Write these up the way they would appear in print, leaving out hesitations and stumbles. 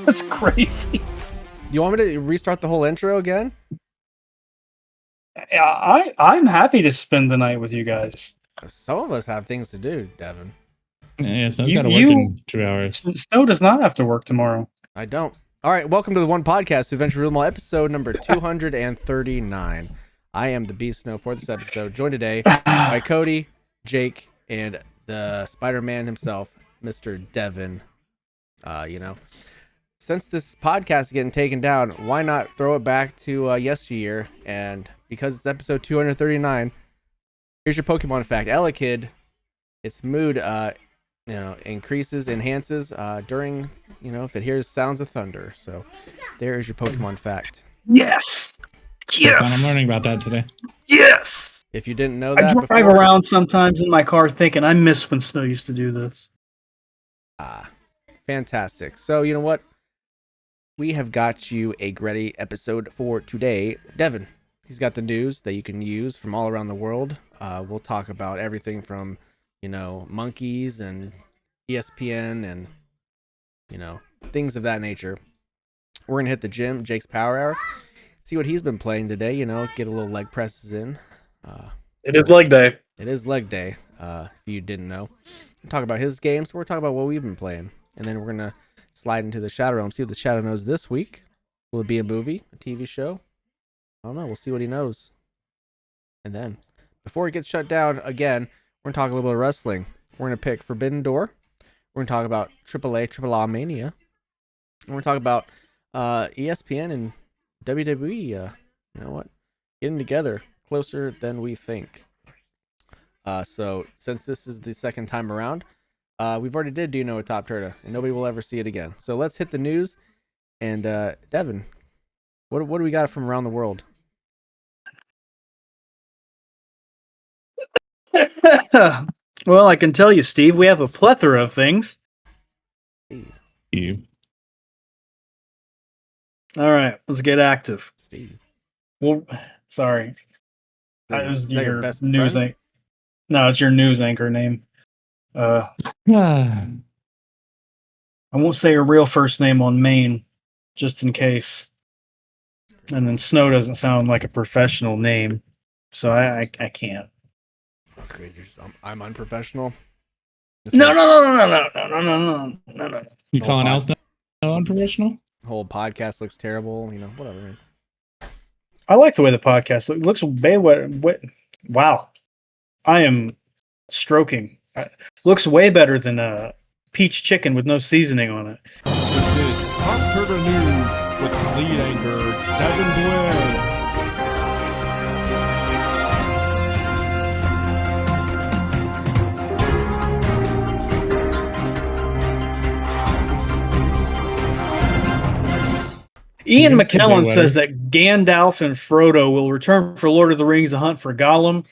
That's crazy. You want me to restart the whole intro again? Yeah, I'm happy to spend the night with you guys. Some of us have things to do, Devin. Yeah, Snow's got to work in 2 hours. Snow does not have to work tomorrow. I don't. All right, welcome to the One Podcast, Adventure Real Mall, episode number 239. I am the Beast Snow for this episode, joined today by Cody, Jake, and the Spider-Man himself, Mr. Devin. Since this podcast is getting taken down, why not throw it back to yesteryear? And because it's episode 239, here's your Pokemon fact. Elekid, its mood, increases, enhances during, if it hears sounds of thunder. So there is your Pokemon fact. Yes. First time I'm learning about that today. Yes. If you didn't know that I drive before, around sometimes in my car thinking I miss when Snow used to do this. Fantastic. So you know what? We have got you a great episode for today. Devin, he's got the news that you can use from all around the world. We'll talk about everything from, monkeys and ESPN and, things of that nature. We're going to hit the gym, Jake's Power Hour, see what he's been playing today, get a little leg presses in. It is leg day. It is leg day, if you didn't know. We'll talk about his games. We're talking about what we've been playing. And then we're going to slide into the Shadow Realm, see what the Shadow knows this week. Will it be a movie, a TV show? I don't know. We'll see what he knows. And then, before it gets shut down again, we're going to talk a little bit of wrestling. We're going to pick Forbidden Door. We're going to talk about AAA Triplemania. We're going to talk about ESPN and WWE. You know what? Getting together closer than we think. So, since this is the second time around, we've already did Do You Knowuh TOPTERTA, and nobody will ever see it again. So let's hit the news. And Devin, what do we got from around the world? Well, I can tell you, Steve, we have a plethora of things. You. All right, let's get active. Steve. Well, sorry. That is that your best news friend? anchor. No, it's your news anchor name. I won't say her real first name on main, just in case. And then Snow doesn't sound like a professional name, so I can't. That's crazy. I'm unprofessional. No. You calling Al Snow unprofessional? Whole podcast looks terrible. Whatever. Man. I like the way the podcast looks. Wow, I am stroking. Looks way better than peach chicken with no seasoning on it. This is TOPTERTA News with the lead anchor, Devin Boyz. Ian Yes, McKellen okay, says that Gandalf and Frodo will return for Lord of the Rings: The Hunt for Gollum.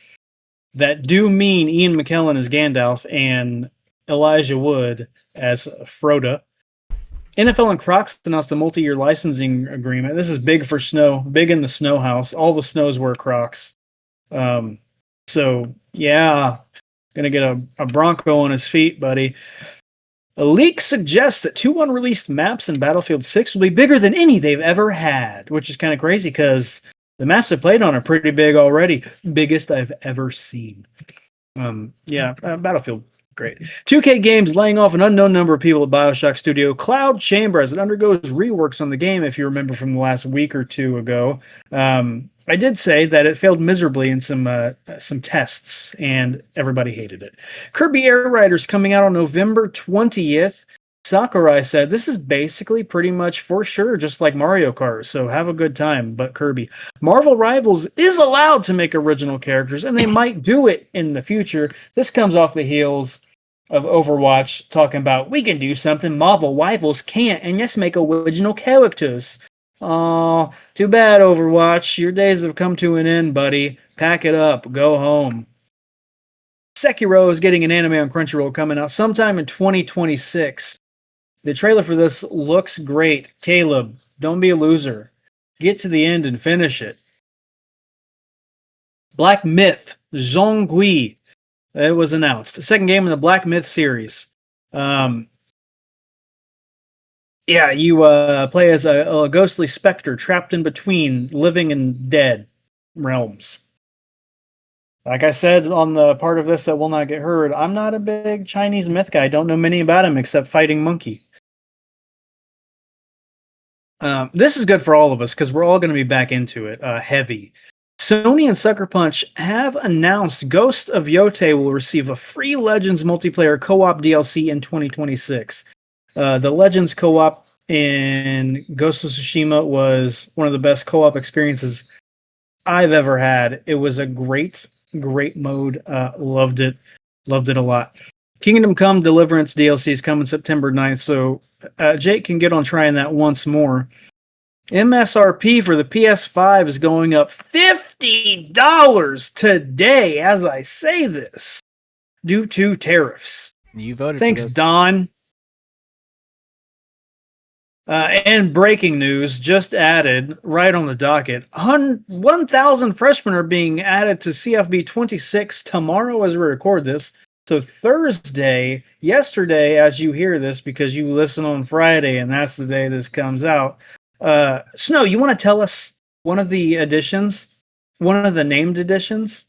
That do mean Ian McKellen as Gandalf and Elijah Wood as Frodo. NFL and Crocs announced a multi-year licensing agreement. This is big for Snow, big in the Snow house. All the Snows wear Crocs. So, yeah, going to get a Bronco on his feet, buddy. A leak suggests that 2 unreleased maps in Battlefield 6 will be bigger than any they've ever had, which is kind of crazy because the maps I played on are pretty big already. Biggest I've ever seen. Battlefield, great. 2K Games laying off an unknown number of people at BioShock Studio Cloud Chamber as it undergoes reworks on the game, if you remember from the last week or two ago. I did say that it failed miserably in some tests, and everybody hated it. Kirby Air Riders coming out on November 20th. Sakurai said, this is basically pretty much for sure just like Mario Kart, so have a good time, but Kirby. Marvel Rivals is allowed to make original characters, and they might do it in the future. This comes off the heels of Overwatch talking about, we can do something Marvel Rivals can't, and let's make original characters. Oh, too bad, Overwatch. Your days have come to an end, buddy. Pack it up. Go home. Sekiro is getting an anime on Crunchyroll coming out sometime in 2026. The trailer for this looks great. Caleb, don't be a loser. Get to the end and finish it. Black Myth, Zhonghui. It was announced. The second game in the Black Myth series. Yeah, you play as a ghostly specter trapped in between living and dead realms. Like I said on the part of this that will not get heard, I'm not a big Chinese myth guy. I don't know many about him except Fighting Monkey. This is good for all of us because we're all going to be back into it heavy. Sony and Sucker Punch have announced Ghost of Yote will receive a free Legends multiplayer co-op DLC in 2026. The Legends co-op in Ghost of Tsushima was one of the best co-op experiences I've ever had. It was a great mode. Loved it a lot. Kingdom Come Deliverance DLC is coming September 9th, so Jake can get on trying that once more. MSRP for the PS5 is going up $50 today as I say this due to tariffs. You voted Thanks, for this. Don. And breaking news just added right on the docket. 1,000 freshmen are being added to CFB 26 tomorrow as we record this. So Thursday, yesterday, as you hear this, because you listen on Friday and that's the day this comes out. Snow, you want to tell us one of the additions? One of the named additions?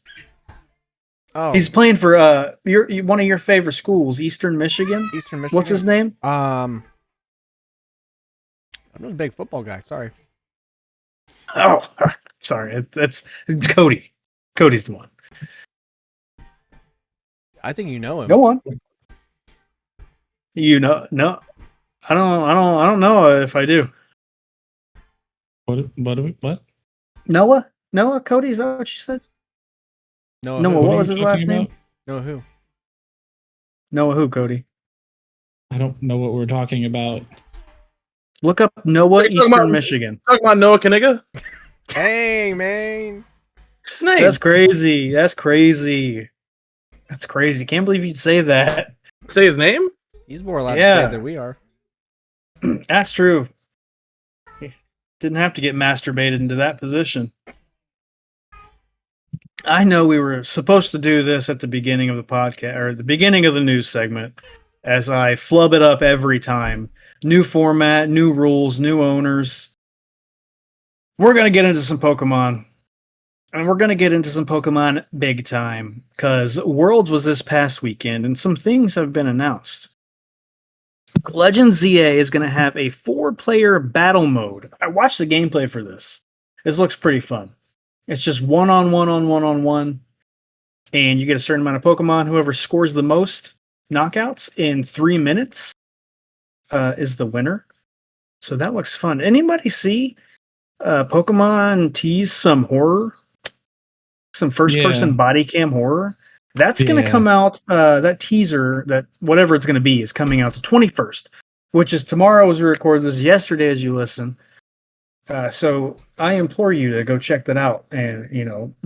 Oh, He's playing for one of your favorite schools, Eastern Michigan. Eastern Michigan. What's his name? I'm not a big football guy. Sorry. Oh, sorry. It's Cody. Cody's the one. I think you know him. Go on. You know? No, I don't know if I do. What? Noah? Cody? Is that what you said? Noah. Noah, Who? what are was you his last talking name? about? Noah who? Noah who? Cody? I don't know what we're talking about. Look up Noah, What are you talking Eastern about? Michigan. Talking about Noah Kaniga? Dang, man. His name. That's crazy. Can't believe you'd say that. Say his name? He's more allowed to Yeah. say it than we are. That's true. Didn't have to get masturbated into that position. I know we were supposed to do this at the beginning of the podcast, or the beginning of the news segment, as I flub it up every time. New format, new rules, new owners. We're going to get into some Pokemon. And we're going to get into some Pokemon big time, because Worlds was this past weekend, and some things have been announced. Legends ZA is going to have a 4-player battle mode. I watched the gameplay for this. This looks pretty fun. It's just one-on-one, and you get a certain amount of Pokemon. Whoever scores the most knockouts in 3 minutes is the winner. So that looks fun. Anybody see Pokemon tease some horror? Some first-person body cam horror? That's going to come out, that teaser, that whatever it's going to be, is coming out the 21st, which is tomorrow as we record this, yesterday as you listen. So I implore you to go check that out and,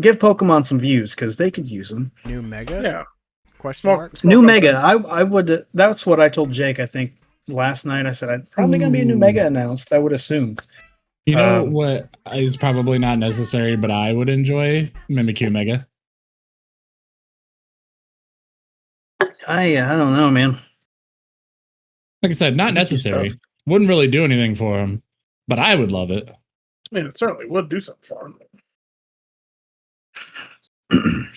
give Pokemon some views, because they could use them. New Mega? Yeah. Question mark? New Mega. I would, that's what I told Jake, I think, last night. I said, I'd probably going to be a new Mega announced, I would assume. You know what is probably not necessary, but I would enjoy? Mimikyu Mega. I don't know, man. Like I said, not necessary. Wouldn't really do anything for him, but I would love it. I mean, it certainly would do something for him.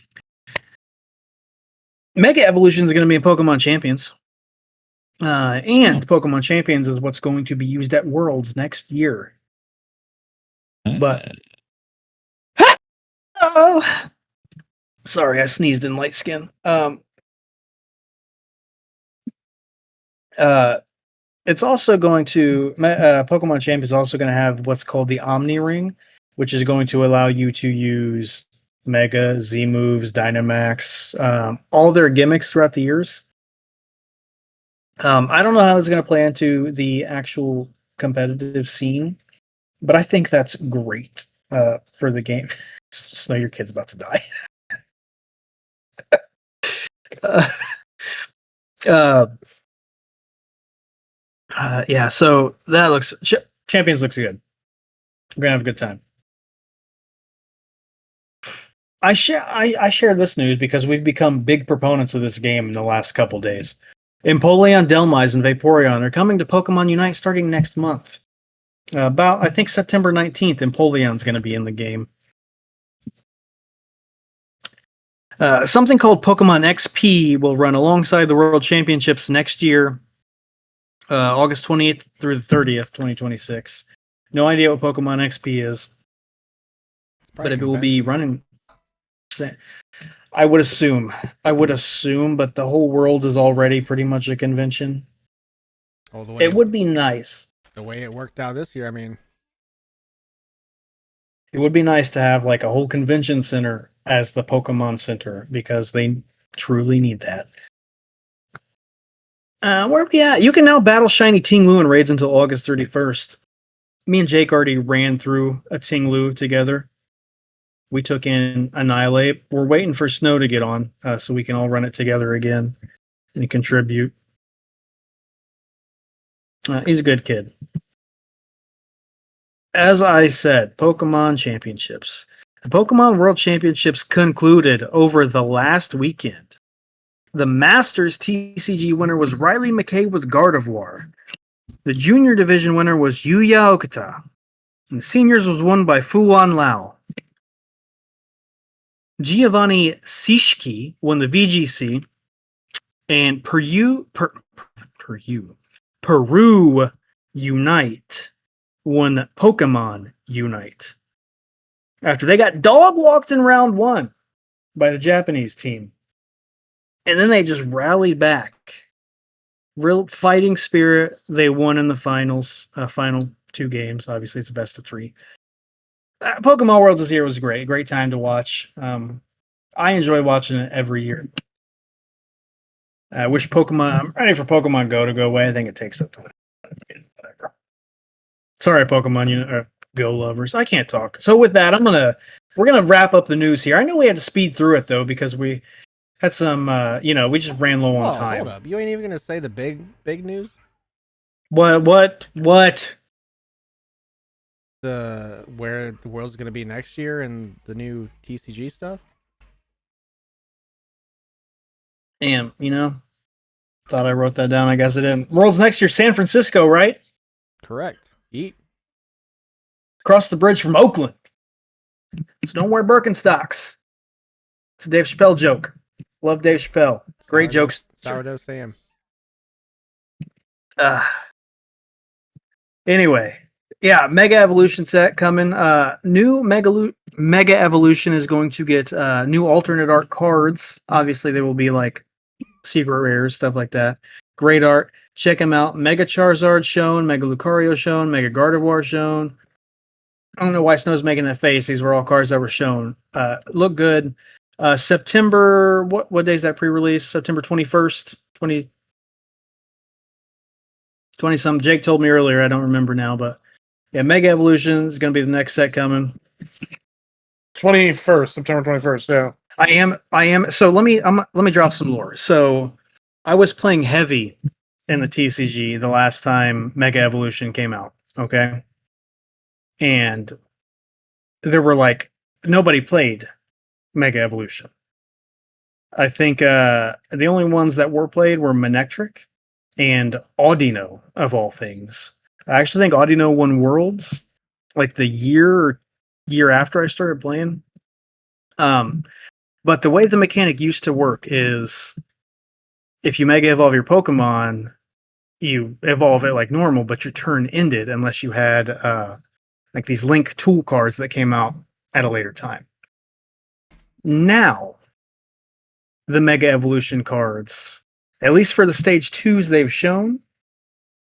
Mega Evolution is going to be in Pokemon Champions. And Pokemon Champions is what's going to be used at Worlds next year. But oh, sorry, I sneezed in light skin. It's also going to Pokemon Champ is also going to have what's called the Omni Ring, which is going to allow you to use Mega, Z moves, Dynamax, all their gimmicks throughout the years. I don't know how it's going to play into the actual competitive scene, but I think that's great for the game. Snow, your kid's about to die. Yeah, so that looks... Champions looks good. We're going to have a good time. I share this news because we've become big proponents of this game in the last couple days. Empoleon, Delmise, and Vaporeon are coming to Pokemon Unite starting next month. About, I think, September 19th, Empoleon's going to be in the game. Something called Pokemon XP will run alongside the World Championships next year, August 28th through the 30th, 2026. No idea what Pokemon XP is, but it will be running. I would assume, but the whole world is already pretty much a convention. Oh, the way It would be nice. The way it worked out this year, I mean, It would be nice to have like a whole convention center as the Pokemon Center because they truly need that. Where are we at? You can now battle Shiny Tinglu in raids until August 31st. Me and Jake already ran through a Tinglu together. We took in Annihilate. We're waiting for Snow to get on so we can all run it together again and contribute. He's a good kid. As I said, Pokemon Championships. The Pokemon World Championships concluded over the last weekend. The Masters TCG winner was Riley McKay with Gardevoir. The Junior Division winner was Yuya Okita. And the Seniors was won by Fuan Lao. Giovanni Sishki won the VGC. And Peru Unite won Pokemon Unite. After they got dog walked in round 1 by the Japanese team. And then they just rallied back. Real fighting spirit. They won in the finals. Final 2 games. Obviously, it's a best of 3. Pokemon Worlds this year was great. Great time to watch. I enjoy watching it every year. I wish I'm ready for Pokemon Go to go away. I think it takes up time. Whatever. Sorry, Pokemon Go lovers. I can't talk. So with that, we're gonna wrap up the news here. I know we had to speed through it though because we had some we just ran low on time. Hold up. You ain't even gonna say the big news? What? Where the world's gonna be next year and the new TCG stuff? Damn, thought I wrote that down. I guess I didn't. World's next year, San Francisco, right? Correct. Eat. Across the bridge from Oakland. So don't wear Birkenstocks. It's a Dave Chappelle joke. Love Dave Chappelle. Great jokes. Sourdough Sam. Anyway, yeah, Mega Evolution set coming. New Mega Evolution is going to get new alternate art cards. Obviously, they will be like secret rares, stuff like that. Great art. Check them out. Mega Charizard shown, Mega Lucario shown, Mega Gardevoir shown. I don't know why Snow's making that face. These were all cards that were shown. Look good. September, what day is that pre-release? September 21st, 20 something. Jake told me earlier. I don't remember now, but yeah, Mega Evolution is going to be the next set coming. 21st, September 21st. Yeah. I am. So let me drop some lore. So I was playing heavy in the TCG the last time Mega Evolution came out. Okay. And there were nobody played Mega Evolution. I think the only ones that were played were Manectric and Audino, of all things. I actually think Audino won Worlds like the year after I started playing. But the way the mechanic used to work is if you Mega Evolve your Pokemon, you evolve it like normal, but your turn ended unless you had like these Link tool cards that came out at a later time. Now, the Mega Evolution cards, at least for the stage 2s they've shown,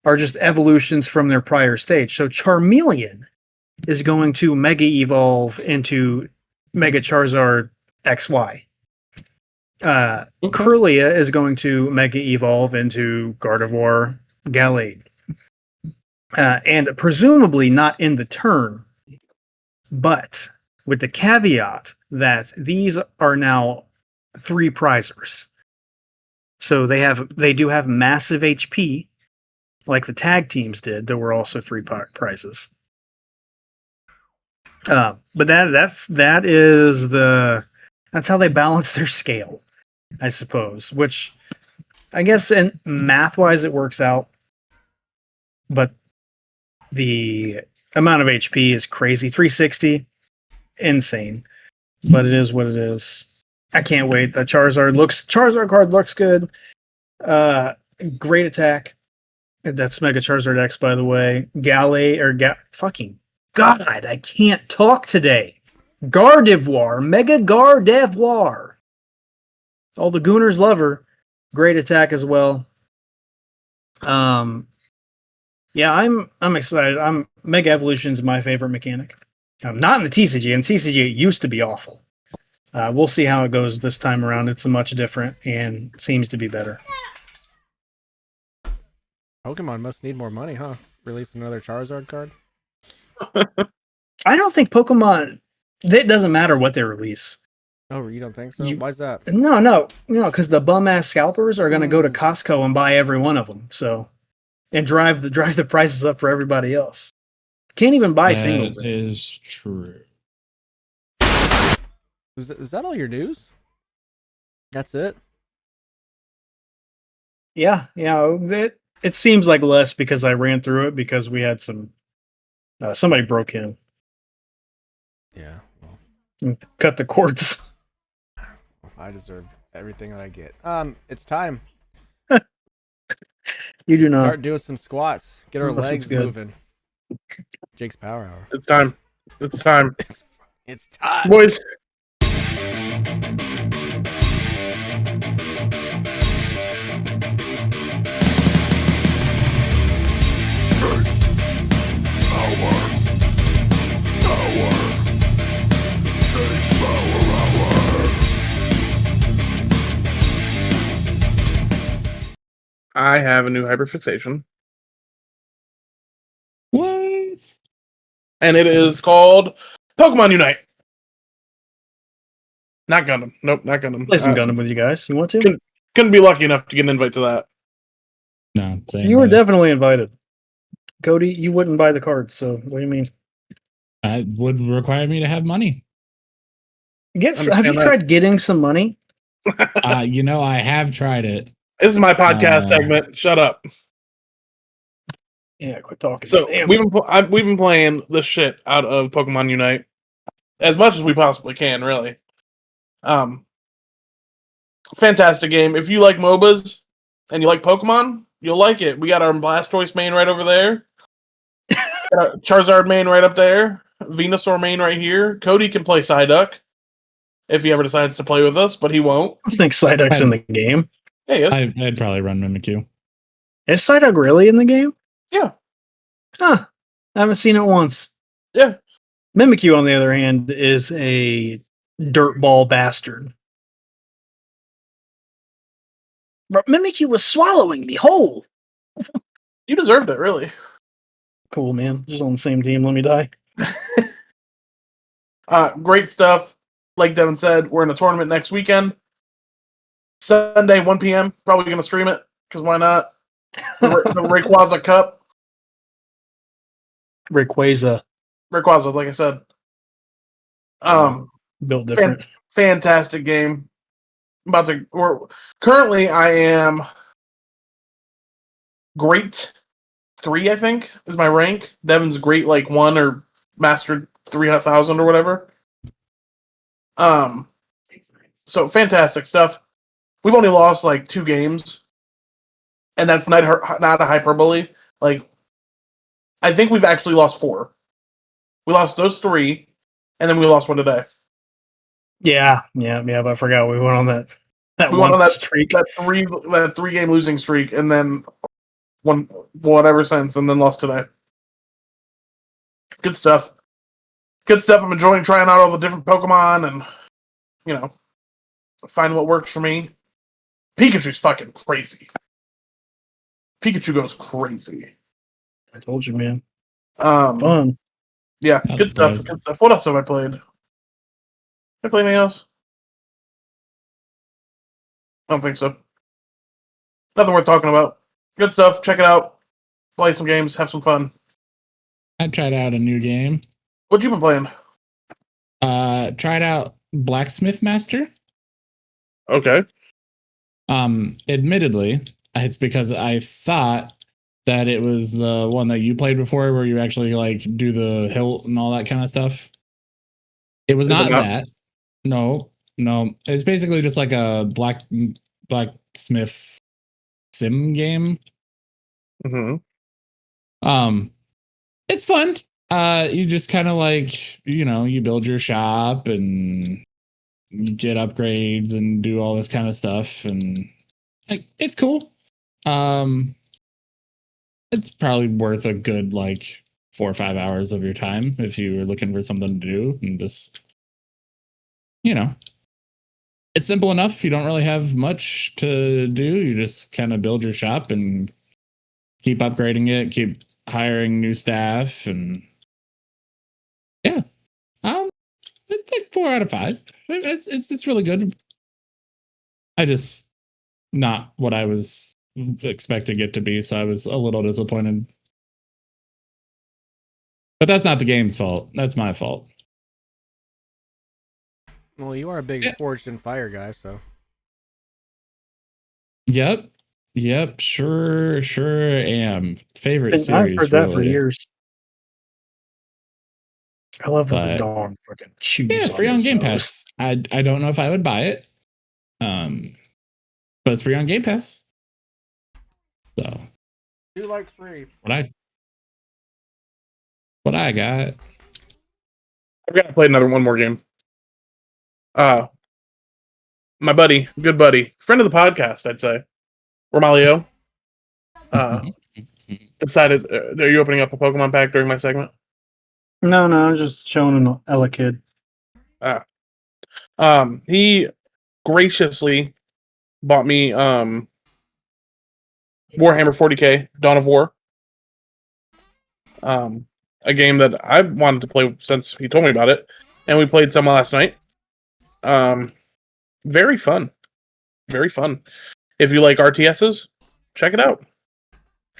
are just evolutions from their prior stage. So Charmeleon is going to Mega Evolve into Mega Charizard XY. Kirlia is going to Mega Evolve into Gardevoir Gallade. And presumably not in the turn, but with the caveat that these are now 3 prizers. So they do have massive HP, like the tag teams did. There were also 3 prizes. But that's how they balance their scale, I suppose. Which I guess in math-wise it works out, but the amount of HP is crazy. 360, insane. But it is what it is. I can't wait. The Charizard card looks good. Great attack. That's Mega Charizard X, by the way. Fucking God, I can't talk today. Gardevoir, Mega Gardevoir. All the Gooners love her. Great attack as well. Yeah, I'm excited. Mega Evolution's my favorite mechanic. Not in the TCG. In TCG, it used to be awful. We'll see how it goes this time around. It's much different and seems to be better. Pokemon must need more money, huh? Release another Charizard card? I don't think Pokemon. It doesn't matter what they release. Oh, you don't think so? Why's that? No, because the bum ass scalpers are going to go to Costco and buy every one of them. So, and drive the prices up for everybody else. Can't even buy singles. That is true. Is that all your news? That's it? Yeah. It seems like less because I ran through it because we had somebody broke in. Yeah. Well, And cut the cords. I deserve everything that I get. It's time. You do not. Start doing some squats. Get our Unless legs it's good. moving. Jake's Power Hour. It's time. It's time. It's time. Boys. I have a new hyperfixation, What? and it is called Pokemon Unite. Not Gundam. Nope, not Gundam. Play some Gundam with you guys. You want to? Couldn't be lucky enough to get an invite to that. No, same. You were brother. definitely invited. Cody, you wouldn't buy the cards, so what do you mean? It would require me to have money. Have you Understand that. tried getting some money? I have tried it. This is my podcast segment. Shut up. Yeah, quit talking. So Damn. we've been playing the shit out of Pokemon Unite as much as we possibly can, really. Fantastic game. If you like MOBAs and you like Pokemon, you'll like it. We got our Blastoise main right over there. Got our Charizard main right up there. Venusaur main right here. Cody can play Psyduck if he ever decides to play with us, but he won't. I think Psyduck's in the game. Yeah, he is. I'd probably run Mimikyu. Is Psyduck really in the game? Yeah. Huh. I haven't seen it once. Yeah. Mimikyu, on the other hand, is a dirtball bastard. But Mimikyu was swallowing me whole. You deserved it, really. Cool, man. Just on the same team. Let me die. Great stuff. Like Devin said, we're in a tournament next weekend. Sunday, 1 p.m. Probably going to stream it, because why not? The Rayquaza Cup. Rayquaza. Rayquaza, like I said. Built different. Fantastic game. Currently, I am great 3, I think, is my rank. Devin's great 1 or mastered 3,000 or whatever. So fantastic stuff. We've only lost 2 games, and that's not a hyperbole. I think we've actually lost 4. We lost those 3, and then we lost 1 today. Yeah, but I forgot we went on that We went on that streak. that 3-game losing streak, and then won whatever since, and then lost today. Good stuff. I'm enjoying trying out all the different Pokemon and, find what works for me. Pikachu's fucking crazy. Pikachu goes crazy. I told you, man. Fun. Yeah, That's good stuff. nice. Good stuff. What else have I played? Did I play anything else? I don't think so. Nothing worth talking about. Good stuff. Check it out. Play some games. Have some fun. I tried out a new game. What you been playing? Tried out Blacksmith Master. Okay. Admittedly, it's because I thought that it was the one that you played before, where you actually like do the hilt and all that kind of stuff. It was not that. No. It's basically just like a blacksmith sim game. It's fun. You just kind of like, you build your shop and you get upgrades and do all this kind of stuff, and like it's cool. It's probably worth a good like 4 or 5 hours of your time if you were looking for something to do, and just it's simple enough. You don't really have much to do. You just kind of build your shop and keep upgrading it, keep hiring new staff, and yeah. It's like 4 out of 5. It's really good. I just not what I was expecting it to be, so I was a little disappointed. But that's not the game's fault. That's my fault. Well, you are a big Forged in Fire guy, so. Yep. Sure am. Favorite series. I've heard that really. for years. I love when the dog fucking shoots. Yeah, free on Game Pass. I don't know if I would buy it. But it's free on Game Pass. So 2 like 3. What I got. I've got to play one more game. My buddy, good buddy, friend of the podcast, I'd say, Romalio, decided. Are you opening up a Pokemon pack during my segment? No, I'm just showing an Ella kid. He graciously bought me Warhammer 40K Dawn of War. A game that I've wanted to play since he told me about it, and we played some last night. Very fun. If you like RTSs, check it out.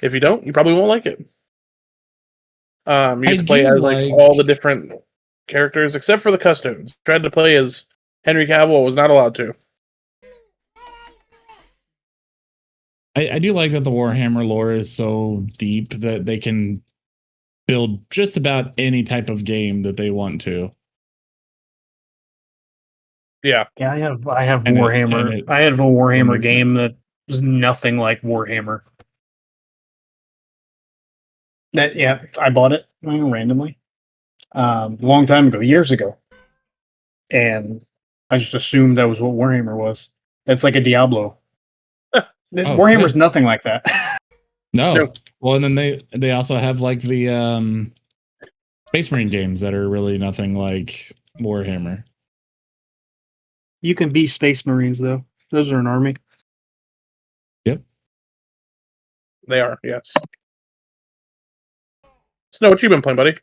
If you don't, you probably won't like it. You get to play as like all the different characters except for the custodes. Tried to play as Henry Cavill, was not allowed to. I do like that the Warhammer lore is so deep that they can build just about any type of game that they want to. Yeah. I have Warhammer. I have a Warhammer game that was nothing like Warhammer. I bought it randomly, long time ago, years ago, and I just assumed that was what Warhammer was. It's like a Diablo. Warhammer's nothing like that. No. Well, and then they also have like the Space Marine games that are really nothing like Warhammer. You can be Space Marines though; those are an army. Yep, they are. Yes. Snow, what you been playing, buddy?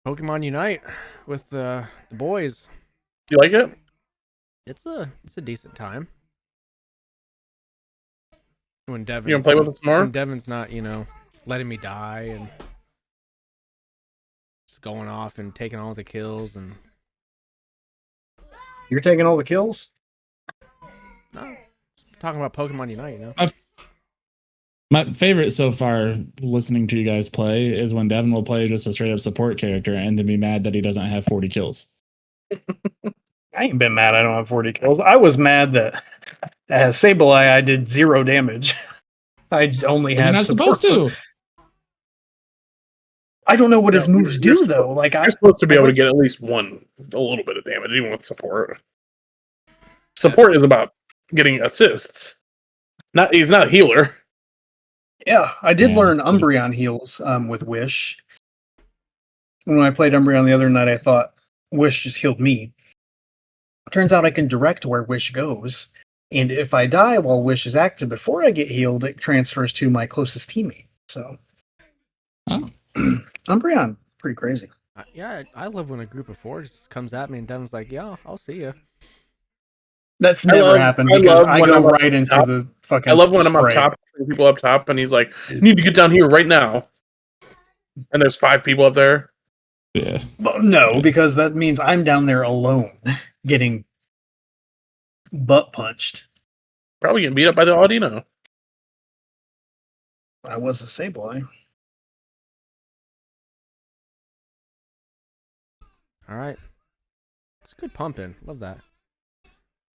Pokemon Unite with the boys. You like it? It's a decent time. When Devin, you gonna play with us more? When Devin's not, letting me die and just going off and taking all the kills and. You're taking all the kills? No, talking about Pokemon Unite, My favorite so far, listening to you guys play, is when Devin will play just a straight up support character and then be mad that he doesn't have 40 kills. I ain't been mad I don't have 40 kills. I was mad that as Sableye I did 0 damage. I only had. You're not supposed to. I don't know what his moves do though. Like you're supposed to be able to get at least a little bit of damage, even with support. Support is about getting assists. He's not a healer. Yeah, I did learn Umbreon heals with Wish. When I played Umbreon the other night, I thought Wish just healed me. Turns out I can direct where Wish goes, and if I die while Wish is active before I get healed, it transfers to my closest teammate. So, Umbreon, pretty crazy. I love when a group of 4 just comes at me and Devin's like, "Yeah, I'll see you." That's never happened because I go right into the fucking. I love when I'm up top, people up top, and he's like, "You need to get down here right now." And there's 5 people up there. Yeah. Well, no, because that means I'm down there alone, getting butt punched. Probably getting beat up by the Audino. I was a Sableye. All right. It's good pumping. Love that.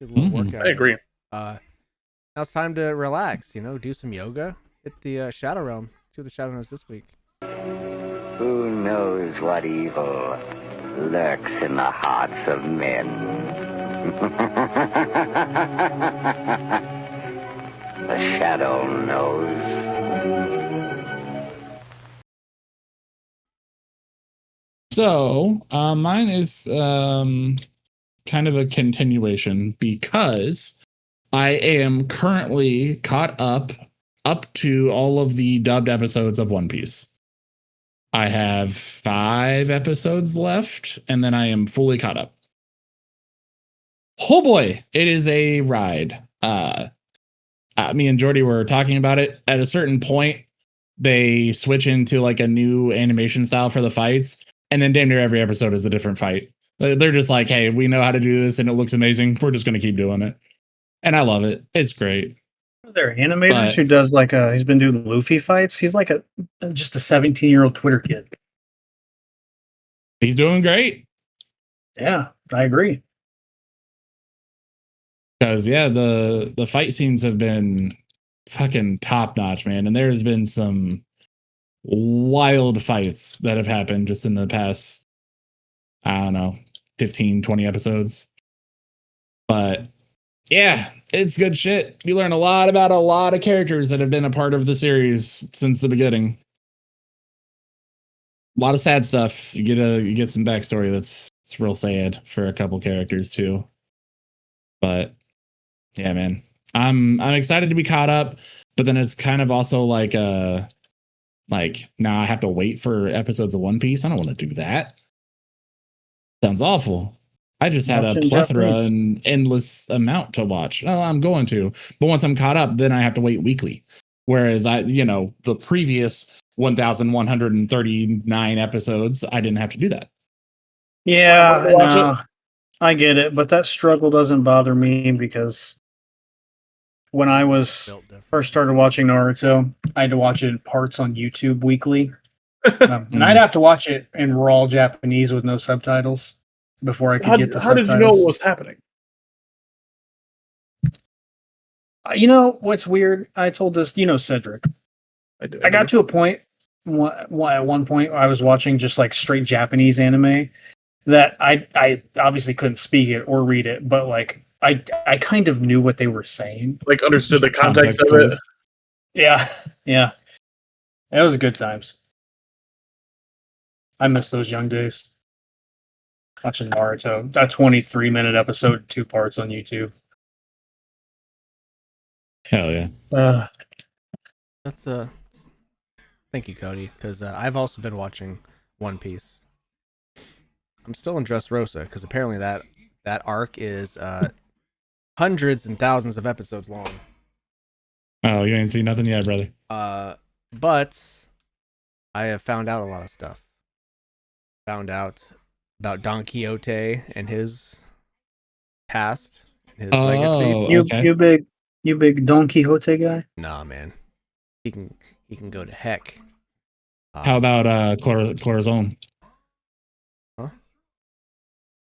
Good little workout. I agree. Now it's time to relax, do some yoga. Hit the Shadow Realm. See what the Shadow knows this week. Who knows what evil lurks in the hearts of men? The Shadow knows. So, mine is kind of a continuation because I am currently caught up to all of the dubbed episodes of One Piece. I have 5 episodes left, and then I am fully caught up. Oh boy, it is a ride. Me and Jordy were talking about it. At a certain point, they switch into like a new animation style for the fights, and then damn near every episode is a different fight. They're just like, hey, we know how to do this, and it looks amazing. We're just going to keep doing it. And I love it. It's great. There are animators who does he's been doing Luffy fights. He's like just a 17-year-old Twitter kid. He's doing great. Yeah, I agree. Because the fight scenes have been fucking top notch, man. And there's been some wild fights that have happened just in the past, I don't know, 15, 20 episodes. But yeah, it's good shit. You learn a lot about a lot of characters that have been a part of the series since the beginning. A lot of sad stuff. You get some backstory that's real sad for a couple characters too. But yeah, man, I'm excited to be caught up. But then it's kind of also like now I have to wait for episodes of One Piece. I don't want to do that. Sounds awful. I just had a plethora and endless amount to watch. Well, I'm going to, but once I'm caught up, then I have to wait weekly. Whereas the previous 1,139 episodes, I didn't have to do that. Yeah, no, I get it, but that struggle doesn't bother me because when I first started watching Naruto, I had to watch it in parts on YouTube weekly, and I'd have to watch it in raw Japanese with no subtitles before I could get the subtitles. How did you know what was happening? You know what's weird? I told this, Cedric. I got to a point at one point I was watching just like straight Japanese anime that I obviously couldn't speak it or read it, but like I kind of knew what they were saying. Like understood the context of it. Yeah. It was good times. I miss those young days. Watching Naruto. That 23-minute episode, 2 parts on YouTube. Hell yeah. That's thank you, Cody, because I've also been watching One Piece. I'm still in Dressrosa because apparently that arc is hundreds and thousands of episodes long. Oh, you ain't seen nothing yet, brother. But I have found out a lot of stuff. Found out about Don Quixote and his past, and his legacy. Okay. You big Don Quixote guy? Nah, man. He can go to heck. How about Corazon? Huh?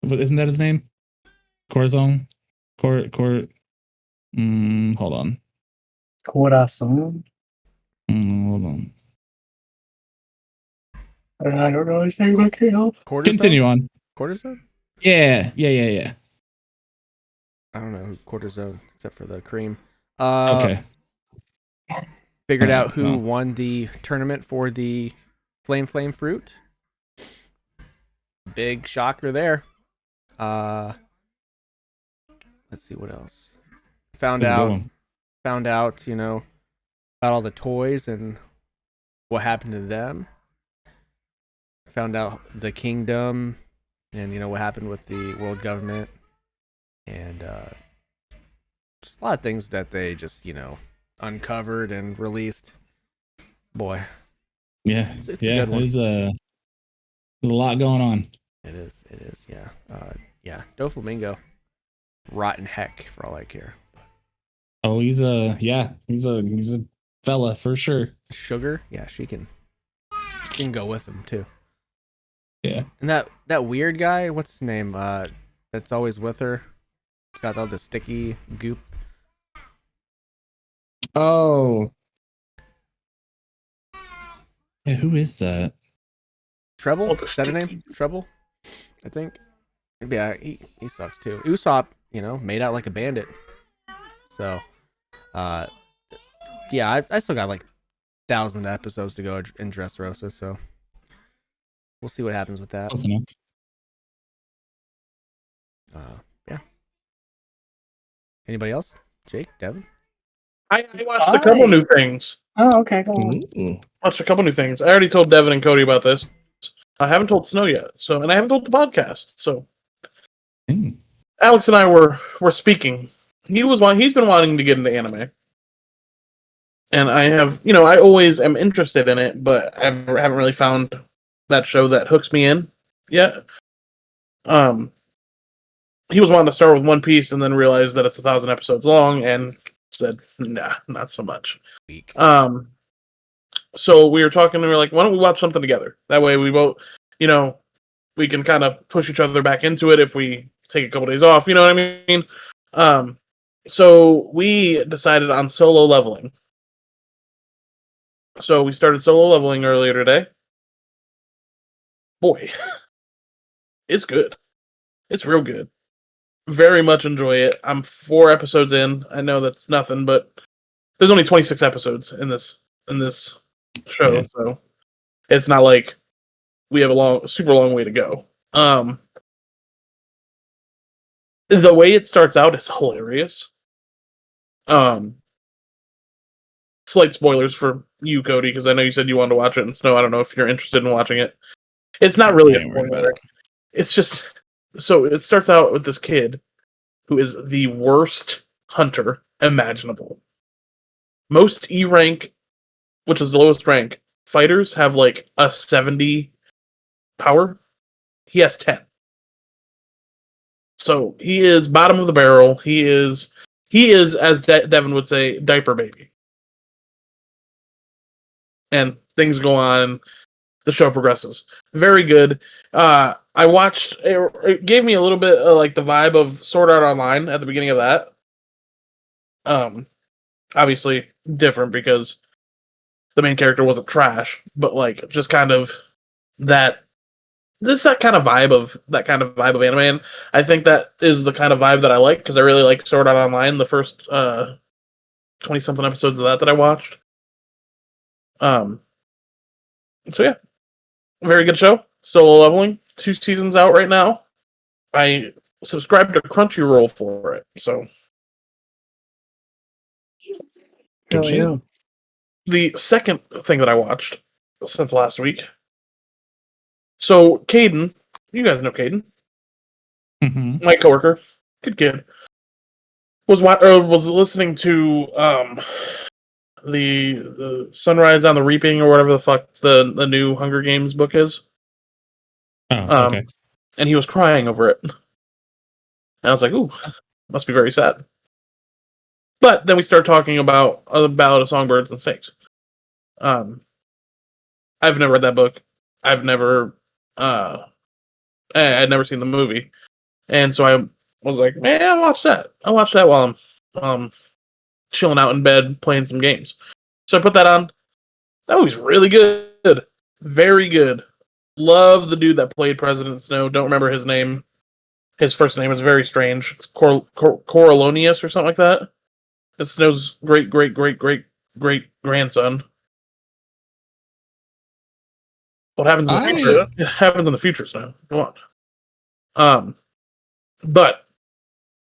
Isn't that his name? Corazon? Hold on. Corazon? Hold on. I don't know anything about help. Continue on. Cortisone? Yeah. I don't know who Cortisone except for the cream. Okay. Figured out who won the tournament for the Flame Fruit. Big shocker there. Let's see what else. Found out, about all the toys and what happened to them. Found out the kingdom and what happened with the world government and just a lot of things that they just uncovered and released. Boy, yeah, it's a good one. There's a lot going on. It is, yeah. Doflamingo. rotten heck for all I care. Oh, he's a fella for sure. Sugar, yeah, she can go with him too. Yeah. And that weird guy, what's his name? That's always with her. It's got all the sticky goop. Oh. Yeah, who is that? Treble? Oh, the Is that a name? sticky- Treble? I think. Yeah, he sucks too. Usopp, made out like a bandit. So, yeah, I still got like 1,000 episodes to go in Dressrosa, so we'll see what happens with that. Close enough. Yeah. Anybody else? Jake, Devin? I watched a couple new things. Oh, okay, go on. Ooh. Watched a couple new things. I already told Devin and Cody about this. I haven't told Snow yet, and I haven't told the podcast. So Mm. Alex and I were speaking. He's been wanting to get into anime, and I have, I always am interested in it, but I haven't really found that show that hooks me in yet. He was wanting to start with One Piece and then realized that it's 1,000 episodes long and said, nah, not so much. Week. So we were talking and we were like, why don't we watch something together? That way we both, we can kind of push each other back into it if we take a couple days off, you know what I mean? So we decided on Solo Leveling. So we started Solo Leveling earlier today. Boy, it's good. It's real good. Very much enjoy it. I'm 4 episodes in. I know that's nothing, but there's only 26 episodes in this show, Yeah. so it's not like we have a super long way to go. The way it starts out is hilarious. Slight spoilers for you, Cody, because I know you said you wanted to watch it, and Snow, I don't know if you're interested in watching it. It's not really a I ain't worried about spoiler. It's just, so it starts out with this kid who is the worst hunter imaginable. Most E rank, which is the lowest rank, fighters have like a 70 power. He has 10. So he is bottom of the barrel. He is as Devin would say, diaper baby. And things go on. The show progresses. Very good. I watched. It gave me a little bit of, like, the vibe of Sword Art Online at the beginning of that. Obviously different because the main character wasn't trash, but like just kind of that kind of vibe of anime, and I think that is the kind of vibe that I like because I really like Sword Art Online. The first 20 something episodes of that I watched. So yeah, very good show. Solo Leveling, 2 seasons out right now. I subscribed to Crunchyroll for it, so Hell yeah. the second thing that I watched since last week. So Caden, you guys know Caden, Mhm. my coworker, good kid, was listening to the Sunrise on the Reaping or whatever the fuck the new Hunger Games book is. Oh, okay. And he was crying over it. And I was like, ooh, must be very sad. But then we started talking about a Ballad of Songbirds and Snakes. I've never read that book. I've never I'd never seen the movie. And so I was like, man, I'll watch that. I'll watch that while I'm chilling out in bed playing some games. So I put that on. That movie's really good. Very good. Love the dude that played President Snow. Don't remember his name. His first name is very strange. It's Coriolanus or something like that. It's Snow's great grandson. What happens in the future? It happens in the future, Snow. Come on. But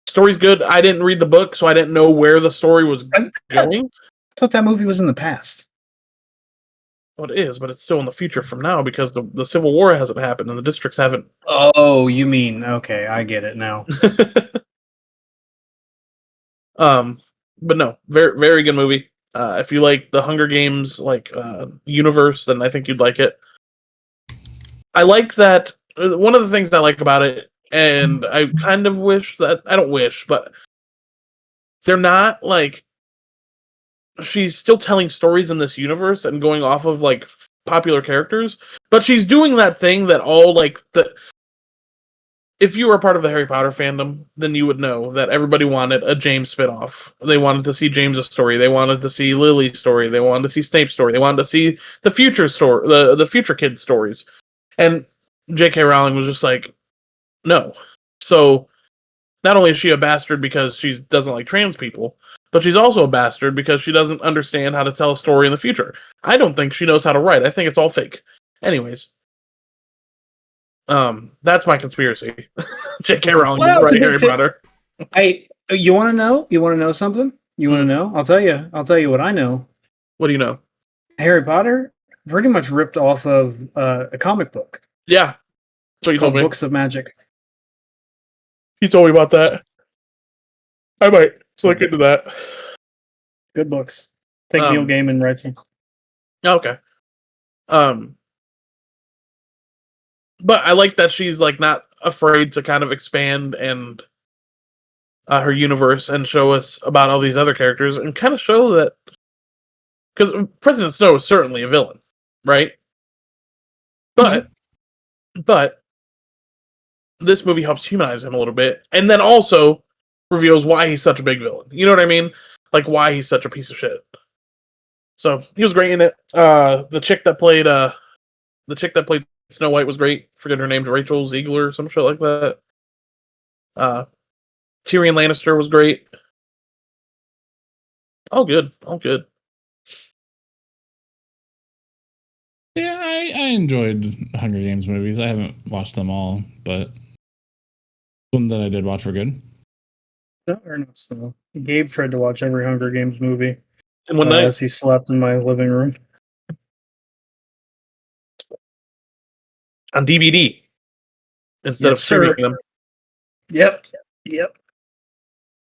story's good. I didn't read the book, so I didn't know where the story was going. I thought that movie was in the past. Well, it is, but it's still in the future from now because the Civil War hasn't happened and the districts haven't. Oh, you mean, okay, I get it now. But no, very very good movie. If you like the Hunger Games universe, then I think you'd like it. I like that. One of the things I like about it And I kind of wish that, I don't wish, but they're not like, she's still telling stories in this universe and going off of like popular characters, but she's doing that thing that all like if you were a part of the Harry Potter fandom, then you would know that everybody wanted a James spinoff. They wanted to see James's story. They wanted to see Lily's story. They wanted to see Snape's story. They wanted to see the future story, the future kids' stories. And J.K. Rowling was just like, no. So not only is she a bastard because she doesn't like trans people, but she's also a bastard because she doesn't understand how to tell a story in the future. I don't think she knows how to write. I think it's all fake. Anyways. That's my conspiracy. J.K. Rowling Well, didn't it's a write good Harry tip. Potter. You want to know? You want to know something? You want to know? I'll tell you. I'll tell you what I know. What do you know? Harry Potter pretty much ripped off of a comic book Yeah. So you called told me. Books of Magic. He told me about that. I might look into that. Good books. I think Neil Gaiman writes them. Okay. But I like that she's like not afraid to kind of expand and her universe and show us about all these other characters and kind of show that, because President Snow is certainly a villain, right? But this movie helps humanize him a little bit, and then also reveals why he's such a big villain. You know what I mean? Like why he's such a piece of shit. So he was great in it. The chick that played Snow White was great. Forget her name's Rachel Ziegler or some shit like that. Tyrion Lannister was great. All good. Yeah, I enjoyed Hunger Games movies. I haven't watched them all, but some that I did watch were good. No, or no, so Gabe tried to watch every Hunger Games movie And one night, as he slept in my living room. on DVD instead of Yes, sir. streaming them. Yep.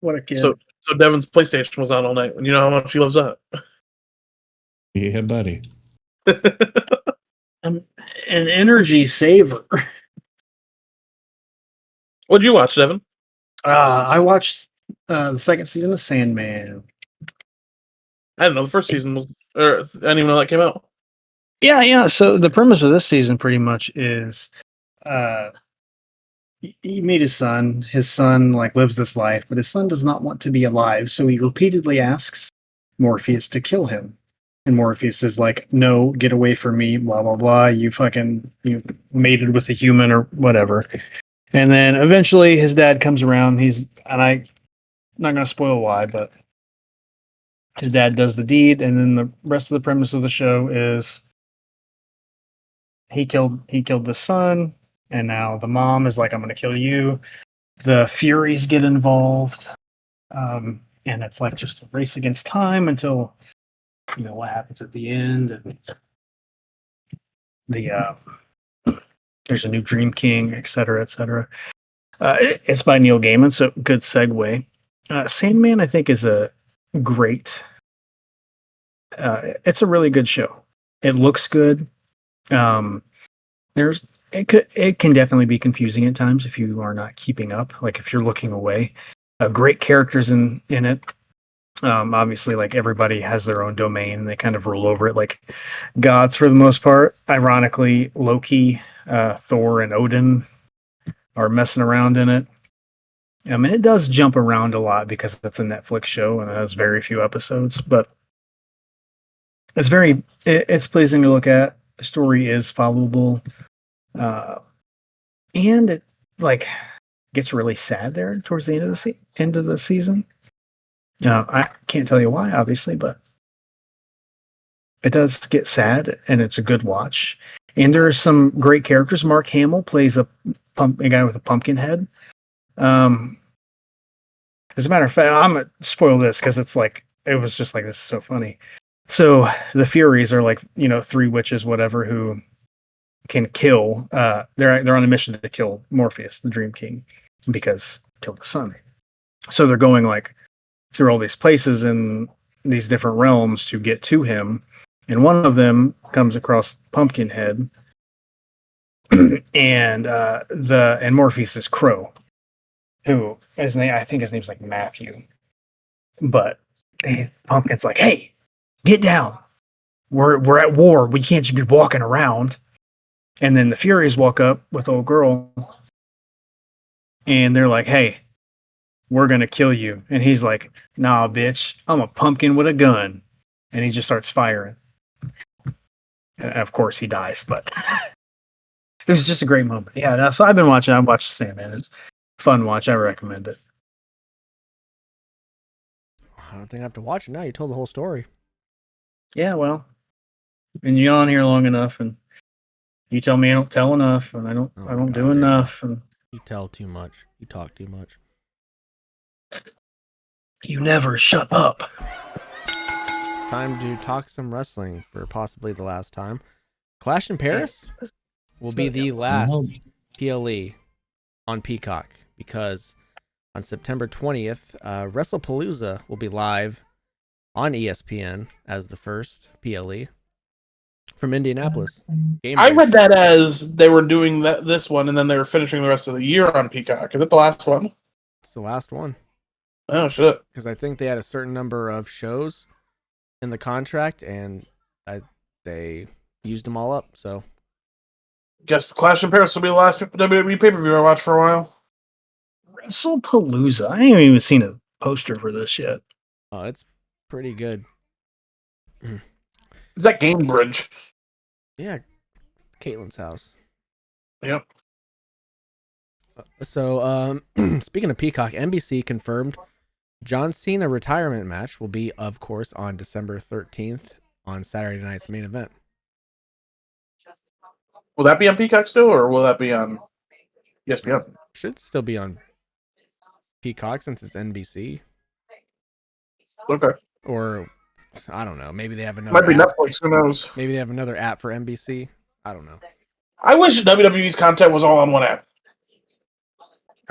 What a kid. So Devin's PlayStation was on all night. And you know how much he loves that. Yeah, buddy. An energy saver. What'd you watch, Devin? I watched the second season of Sandman. I didn't know the first season was, or I didn't even know that came out. Yeah. So the premise of this season pretty much is he meet his son. His son like lives this life, but his son does not want to be alive, so he repeatedly asks Morpheus to kill him. And Morpheus is like, "No, get away from me, blah blah blah. You mated with a human or whatever." And then eventually his dad comes around. I'm not gonna spoil why, but his dad does the deed, and then the rest of the premise of the show is he killed the son, and now the mom is like, "I'm gonna kill you." The Furies get involved, and it's like just a race against time until what happens at the end, and there's a new Dream King, etc., etc. It's by Neil Gaiman, so good segue. Sandman, I think, is a great. It's a really good show. It looks good. It can definitely be confusing at times if you are not keeping up. Like if you're looking away. Great characters in it. Obviously, like everybody has their own domain and they kind of rule over it, like gods for the most part. Ironically, Loki, Thor, and Odin are messing around in it. I mean, it does jump around a lot because it's a Netflix show and it has very few episodes, but it's pleasing to look at. The story is followable, and it like gets really sad there towards the end of the season. I can't tell you why, obviously, but it does get sad, and it's a good watch. And there are some great characters. Mark Hamill plays a guy with a pumpkin head. As a matter of fact, I'm gonna spoil this because it was just like, this is so funny. So the Furies are like, three witches, whatever, who can kill. They're on a mission to kill Morpheus, the Dream King, because he killed his son. So they're going like through all these places in these different realms to get to him. And one of them comes across Pumpkinhead and Morpheus is Crow, who his name, I think his name's like Matthew, but Pumpkin's like, hey, get down. We're at war. We can't just be walking around. And then the Furies walk up with old girl, and they're like, hey, we're gonna kill you. And he's like, nah, bitch, I'm a pumpkin with a gun. And he just starts firing. And of course he dies, but it was just a great moment. Yeah, no, so I've watched Sandman. It's a fun watch. I recommend it. I don't think I have to watch it now. You told the whole story. Yeah, well, and you're on here long enough, and you tell me I don't tell enough, and I don't do enough, and you tell too much. You talk too much. You never shut up. It's time to talk some wrestling for possibly the last time. Clash in Paris will be the last PLE on Peacock, because on September 20th, WrestlePalooza will be live on ESPN as the first PLE from Indianapolis. I read that as they were doing this one, and then they were finishing the rest of the year on Peacock. Is it the last one? It's the last one. Oh, shit. Because I think they had a certain number of shows in the contract, and they used them all up. So, Guess Clash in Paris will be the last WWE pay-per-view I watched for a while. WrestlePalooza. I ain't even seen a poster for this yet. Oh, it's pretty good. Is that Gamebridge? Yeah, Caitlin's house. Yep. So, speaking of Peacock, NBC confirmed John Cena retirement match will be, of course, on December 13th on Saturday night's main event. Will that be on Peacock still, or will that be on ESPN? Should still be on Peacock since it's NBC. Okay. Or, I don't know. Maybe they have another Might be app. Netflix, who knows? Maybe they have another app for NBC. I don't know. I wish WWE's content was all on one app.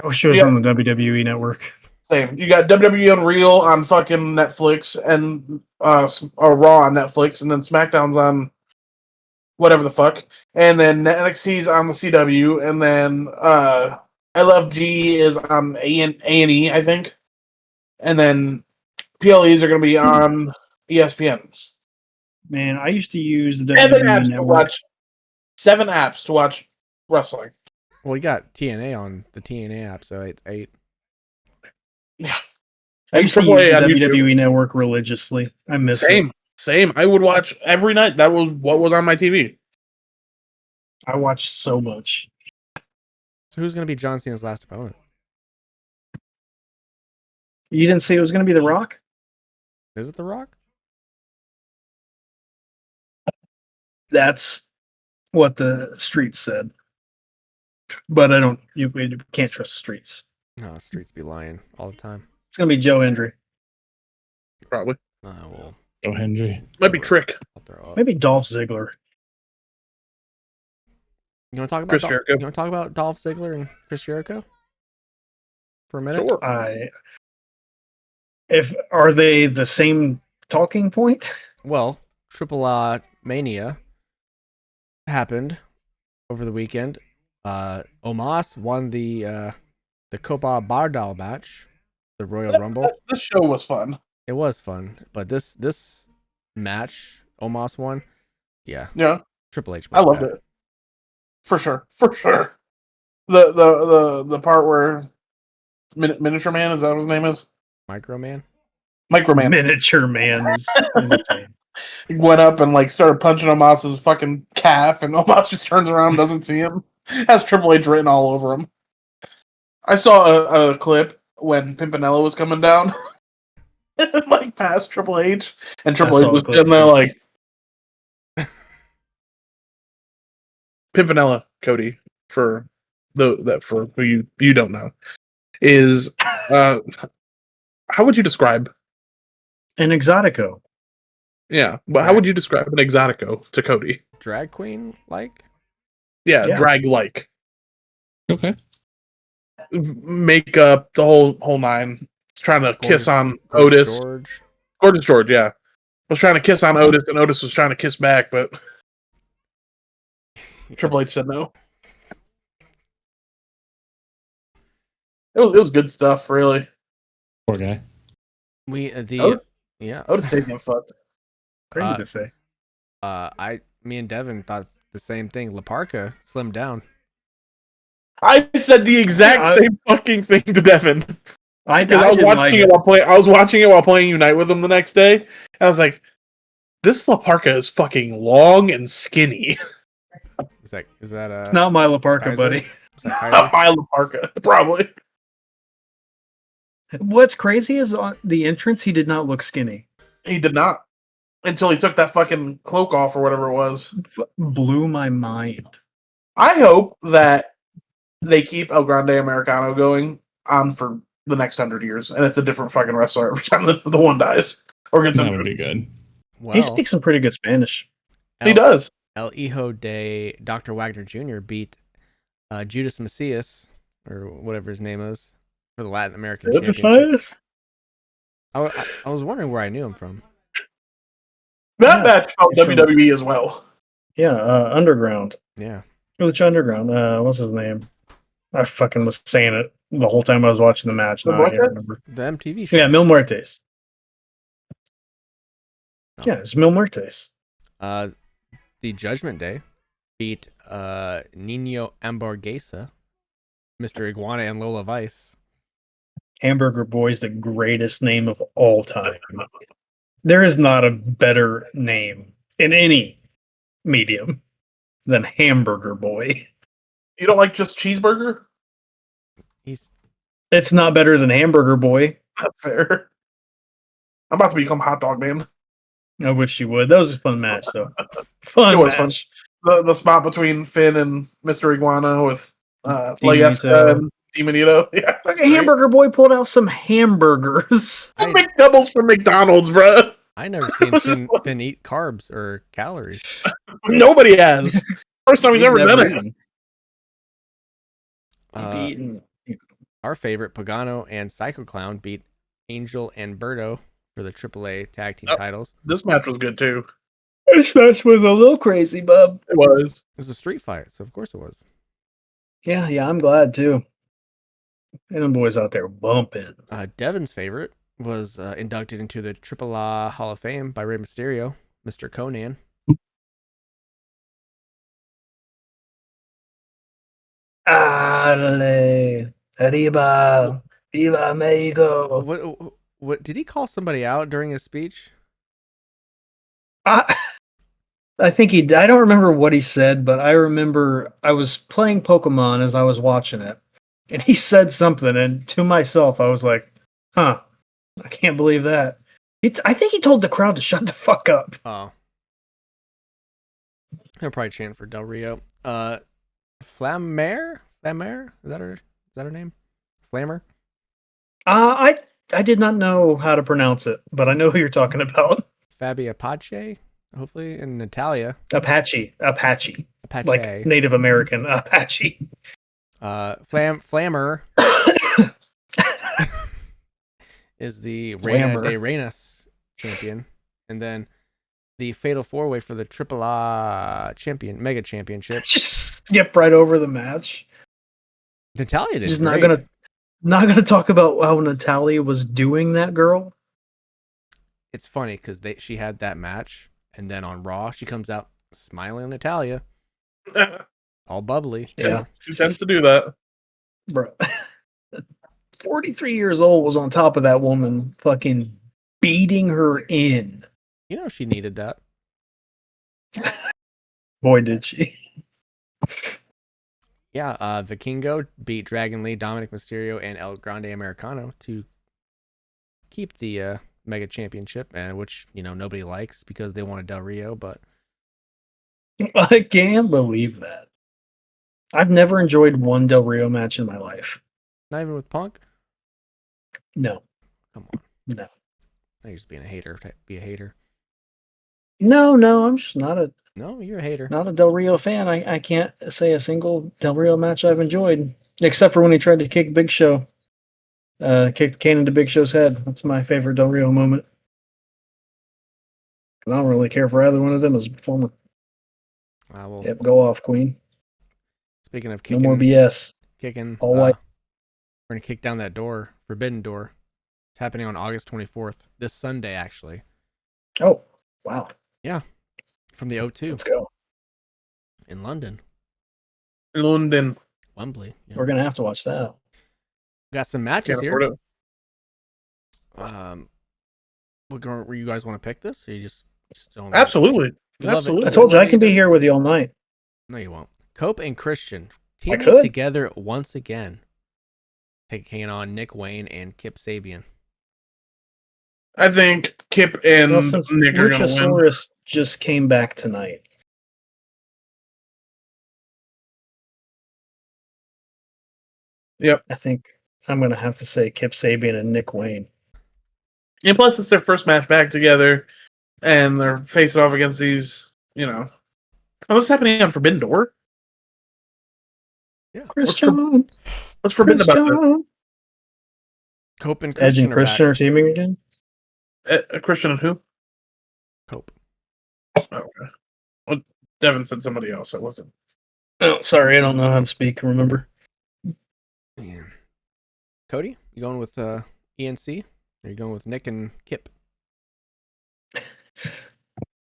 I wish it was on the WWE network. Same. You got WWE Unreal on fucking Netflix, and Raw on Netflix, and then SmackDown's on whatever the fuck, and then NXT's on the CW, and then LFG is on A&E, I think, and then PLEs are going to be on ESPN. Man, I used to use the 7 WWE apps to network. watch. 7 apps to watch wrestling. Well, you got TNA on the TNA app, so it's 8. Yeah. I used to use AAA the on YouTube. WWE network religiously. I miss it. Same. I would watch every night. That was what was on my TV. I watched so much. So who's going to be John Cena's last opponent? You didn't say it was going to be The Rock? Is it The Rock? That's what the streets said. But you can't trust the streets. No, streets be lying all the time. It's going to be Joe Hendry. Probably. Well, Oh, Henry. Might be Trick. I'll throw up. Maybe Dolph Ziggler. You want to talk about Chris Jericho. You want to talk about Dolph Ziggler and Chris Jericho for a minute? Sure. Are they the same talking point? Well, Triple Mania happened over the weekend. Omos won the Copa Bardal match, the Royal Rumble. This show was fun. It was fun, but this match, Omos won. Yeah, Yeah. Triple H. I loved it. For sure. The part where Miniature Man, is that what his name is? Microman. Microman. Miniature Man is insane. He went up and started punching Omos's fucking calf, and Omos just turns around and doesn't see him. Has Triple H written all over him. I saw a clip when Pimpinella was coming down, past Triple H, and Triple H was sitting there Pimpinella, Cody, for who you don't know, is how would you describe An Exotico. Yeah, but how would you describe an Exotico to Cody? Drag queen like? Yeah, Yeah. drag like. Okay. Makeup, the whole nine. Trying to kiss on Otis. Gorgeous George, yeah. Was trying to kiss on Otis, and Otis was trying to kiss back, but Triple H said no. It was good stuff, really. Poor guy. Otis getting fucked. Crazy to say. Me and Devin thought the same thing. Laparca slimmed down. I said the exact same fucking thing to Devin. I was watching it while playing Unite with him the next day, and I was like, "This Laparca is fucking long and skinny." Is that It's not my Laparca, Kaiser? buddy. Is that Kaiser? Not my Laparca, probably. What's crazy is on the entrance, he did not look skinny. He did not until he took that fucking cloak off or whatever it was. Blew my mind. I hope that they keep El Grande Americano going on for the next 100 years, and it's a different fucking wrestler every time the one dies or gets That would injured. be good. Well, He speaks some pretty good Spanish. He does. El Hijo de Dr. Wagner Jr. beat Judas Macias, or whatever his name is, for the Latin American Championship. I was wondering where I knew him from. That match felt he's from- WWE as well. Yeah, Underground. Yeah. Which Underground? What's his name? I fucking was saying it the whole time I was watching the match. Mil Now I can't Muertes? remember. The MTV show. Yeah, Mil Muertes. Oh. Yeah, it's Mil Muertes. The Judgment Day beat Nino Hamburguesa, Mr. Iguana, and Lola Vice. Hamburger Boy is the greatest name of all time. There is not a better name in any medium than Hamburger Boy. You don't like just cheeseburger? It's not better than Hamburger Boy. That's fair. I'm about to become hot dog man. I wish you would. That was a fun match, though. Fun It was match. The spot between Finn and Mr. Iguana with Demonito. Layesca and Demonito. Yeah. Fucking Hamburger Boy pulled out some hamburgers. McDoubles from McDonald's, bro. I never seen Finn eat carbs or calories. Nobody has. First time he's ever done it. Our favorite, Pagano and Psycho Clown, beat Angel and Berto for the AAA tag team titles. This match was good too. This match was a little crazy, bub. It was. It was a street fight, so of course it was. Yeah, I'm glad too. And them boys out there bumping. Devin's favorite was inducted into the AAA Hall of Fame by Rey Mysterio, Mr. Conan. Ale, arriba, viva Mexico. What did he call somebody out during his speech? I think he. I don't remember what he said, but I remember I was playing Pokemon as I was watching it, and he said something, and to myself, I was like, "Huh, I can't believe that." I think he told the crowd to shut the fuck up. Oh, they're probably chanting for Del Rio. Flammer, is that her name? Flammer. I did not know how to pronounce it, but I know who you're talking about. Fabi Apache, hopefully, and Natalia. Apache, Apache. like Native American Apache. Flammer is the Reina de Reinas champion, and then the Fatal 4-Way for the AAA Mega Championship. Just skip right over the match. Natalia did Just great. not gonna talk about how Natalia was doing that girl. It's funny because she had that match, and then on Raw she comes out smiling Natalia, all bubbly. Yeah, she tends to do that, bro. 43 years old was on top of that woman, fucking beating her in. You know she needed that. Boy, did she. Yeah, Vikingo beat Dragon Lee, Dominic Mysterio, and El Grande Americano to keep the Mega Championship, and which nobody likes because they wanted Del Rio, but I can't believe that. I've never enjoyed one Del Rio match in my life. Not even with Punk? No. Come on. No. You're just being a hater. Be a hater. No, I'm just not a... No, you're a hater. Not a Del Rio fan. I can't say a single Del Rio match I've enjoyed, except for when he tried to kick Big Show. Kick the cane into Big Show's head. That's my favorite Del Rio moment. I don't really care for either one of them as a performer. Yep, go off, Queen. Speaking of kicking, no more BS. Kicking. All white. We're gonna kick down that door, Forbidden Door. It's happening on August 24th, this Sunday actually. Oh, wow. From the O2 Let's go. in London, London. Wembley. Yeah. We're gonna have to watch that. Got some matches Can't here. afford it. Were you guys want to pick this, or you just don't? Absolutely. You love it. Absolutely. I told you I can be here with you all night. No, you won't. Cope and Christian I teaming could. together once again, taking on Nick Wayne and Kip Sabian. I think Kip and Well, since Nick are going to win. Luchasaurus just came back tonight. Yep. I think I'm gonna have to say Kip Sabian and Nick Wayne. And plus, it's their first match back together, and they're facing off against these, Oh, this is happening on Forbidden Door? Christian, What's forbidden about this? Christian. Cope and Edge Christian and are Christian are back. teaming again. Christian and who? Cope. Oh, okay. Well, Devin said somebody else. It wasn't. Oh, sorry, I don't know how to speak. Remember? Yeah. Cody, you going with ENC? Or you going with Nick and Kip?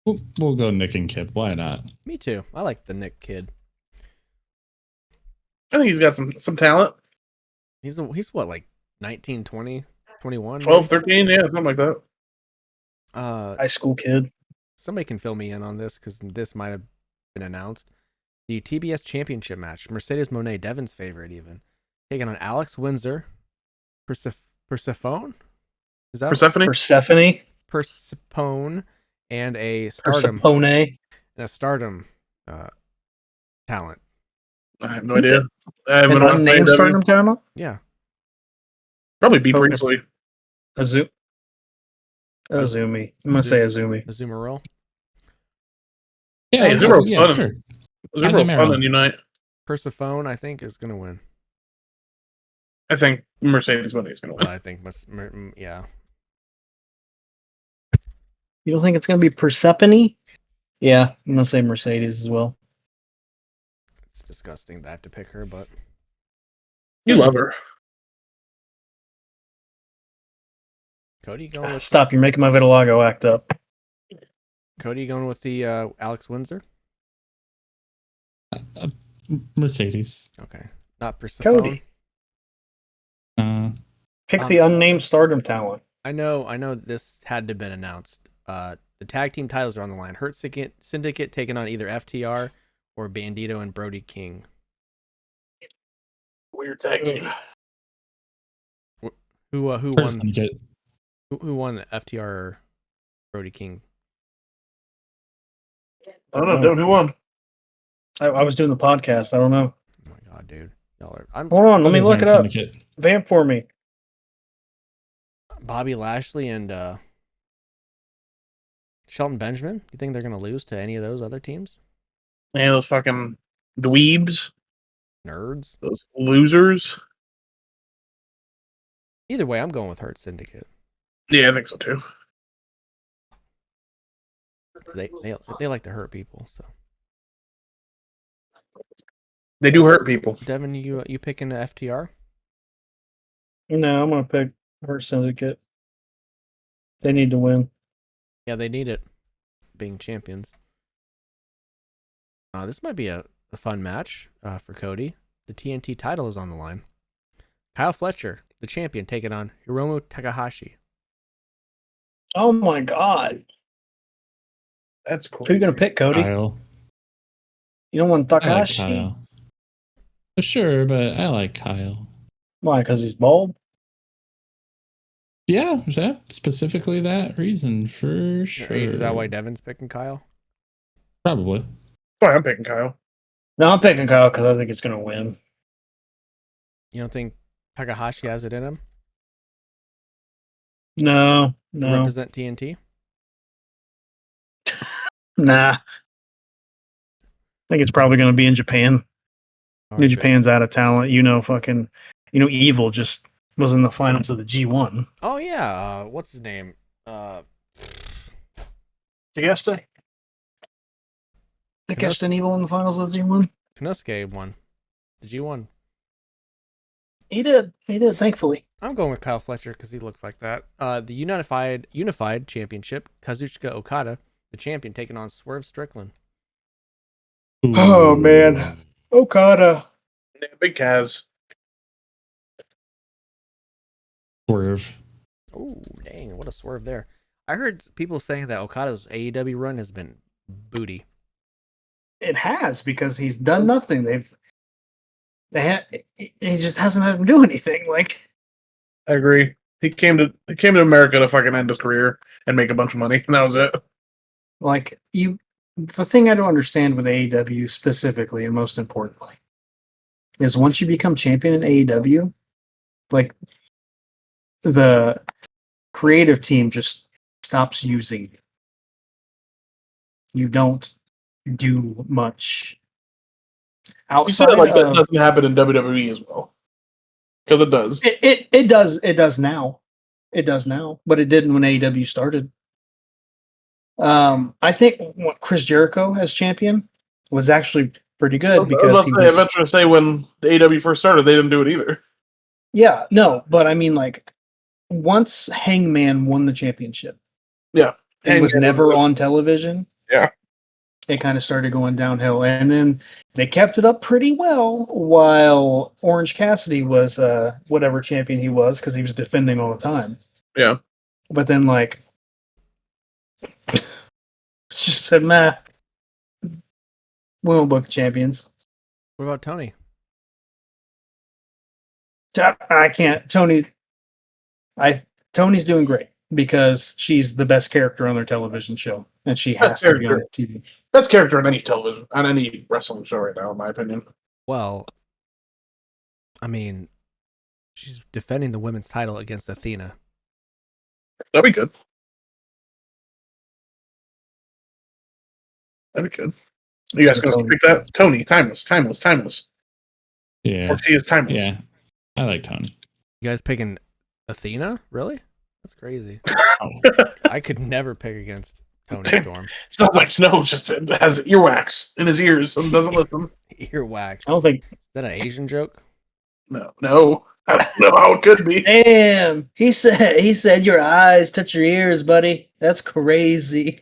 We'll go Nick and Kip. Why not? Me too. I like the Nick kid. I think he's got some talent. He's what, like 19, 20, 21? 12, 13, yeah, something like that. High school kid. Somebody can fill me in on this because this might have been announced. The TBS Championship match. Mercedes Moné, Devin's favorite, even taking on Alex Windsor, Persephone. Is that Persephone? Persephone and a Stardom Persepone. Talent. I have no idea. I haven't And watched unnamed AEW. Stardom talent. Yeah. Probably B. Oh, Priestley. Azumi. I'm gonna say Azumi. Azuma Roll. Yeah, Azuma's fun. sure. Azuma's fun on Unite. Persephone, I think, is going to win. I think Mercedes Money is going to win. Well, I think, yeah. You don't think it's gonna be Persephone? Yeah, I'm gonna say Mercedes as well. It's disgusting that I have to pick her, but You love her. Cody going with Stop! You're making my vitiligo act up. Cody going with the Alex Windsor. Mercedes. Okay, not Persephone. Cody. Pick the unnamed Stardom talent. I know. This had to have been announced. The tag team titles are on the line. Hurt Syndicate taking on either FTR or Bandito and Brody King. Weird tag team. Who won? Syndicate. Who won the FTR or Brody King? I don't know. Devin, who won? I was doing the podcast. I don't know. Oh my god, dude! Y'all are. I'm Hold on, let me look it up. Syndicate. Vamp for me. Bobby Lashley and Shelton Benjamin. You think they're gonna lose to any of those other teams? Yeah, those fucking dweebs. Nerds. Those losers. Either way, I'm going with Hurt Syndicate. Yeah, I think so too. They like to hurt people. So They do hurt people. Devin, you picking the FTR? No, I'm gonna pick Hurt Syndicate. They need to win. Yeah, they need it. Being champions. This might be a fun match for Cody. The TNT title is on the line. Kyle Fletcher, the champion, taking on Hiromu Takahashi. Oh my god. That's cool. Who are you gonna pick, Cody? Kyle. You don't want I like Takahashi? Kyle. Sure, but I like Kyle. Why? Because he's bald? Yeah, that specifically that reason for sure. Is that why Devin's picking Kyle? Probably. Why I'm picking Kyle. No, I'm picking Kyle because I think it's gonna win. You don't think Takahashi has it in him No. to represent TNT? Nah. I think it's probably gonna be in Japan. All New right, Japan's out of talent. Evil just was in the finals of the G1. Oh yeah, what's his name? Tegesta? Tegesta and Evil in the finals of the G1? Konosuke won the G1. He did. Thankfully. I'm going with Kyle Fletcher because he looks like that. The Unified Championship, Kazuchika Okada, the champion, taking on Swerve Strickland. Oh man, Okada. Yeah, big Kaz. Swerve. Oh, dang, what a swerve there. I heard people saying that Okada's AEW run has been booty. It has, because he's done nothing. He just hasn't had him do anything. Like, I agree. He came to America to fucking end his career and make a bunch of money, and that was it. The thing I don't understand with AEW specifically, and most importantly, is once you become champion in AEW, like, the creative team just stops using you. You don't do much You outside said like that of doesn't happen in WWE as well, because it does. it does. It does now. It does now, but it didn't when AEW started. I think what Chris Jericho as champion was actually pretty good because he was. I was trying to say when the AEW first started, they didn't do it either. Yeah, no, but I mean, like, once Hangman won the championship, Yeah, it was Hangman never was- on television. Yeah. It kind of started going downhill, and then they kept it up pretty well while Orange Cassidy was whatever champion he was, because he was defending all the time. Yeah. But then, like, just said, "Meh, we won't book champions." What about Tony? I can't. Tony's doing great because she's the best character on their television show, and she has Best to be on character. TV. Best character on any wrestling show right now, in my opinion. Well, I mean, she's defending the women's title against Athena. That'd be good. You guys gonna pick that? Tony, timeless. Yeah. For she is timeless. Yeah. I like Tony. You guys picking Athena? Really? That's crazy. I could never pick against Tony Storm. Sounds like Snow just has earwax in his ears and doesn't listen. Earwax. I don't think. Is that an Asian joke? No. I don't know how it could be. Damn, he said your eyes touch your ears, buddy. That's crazy.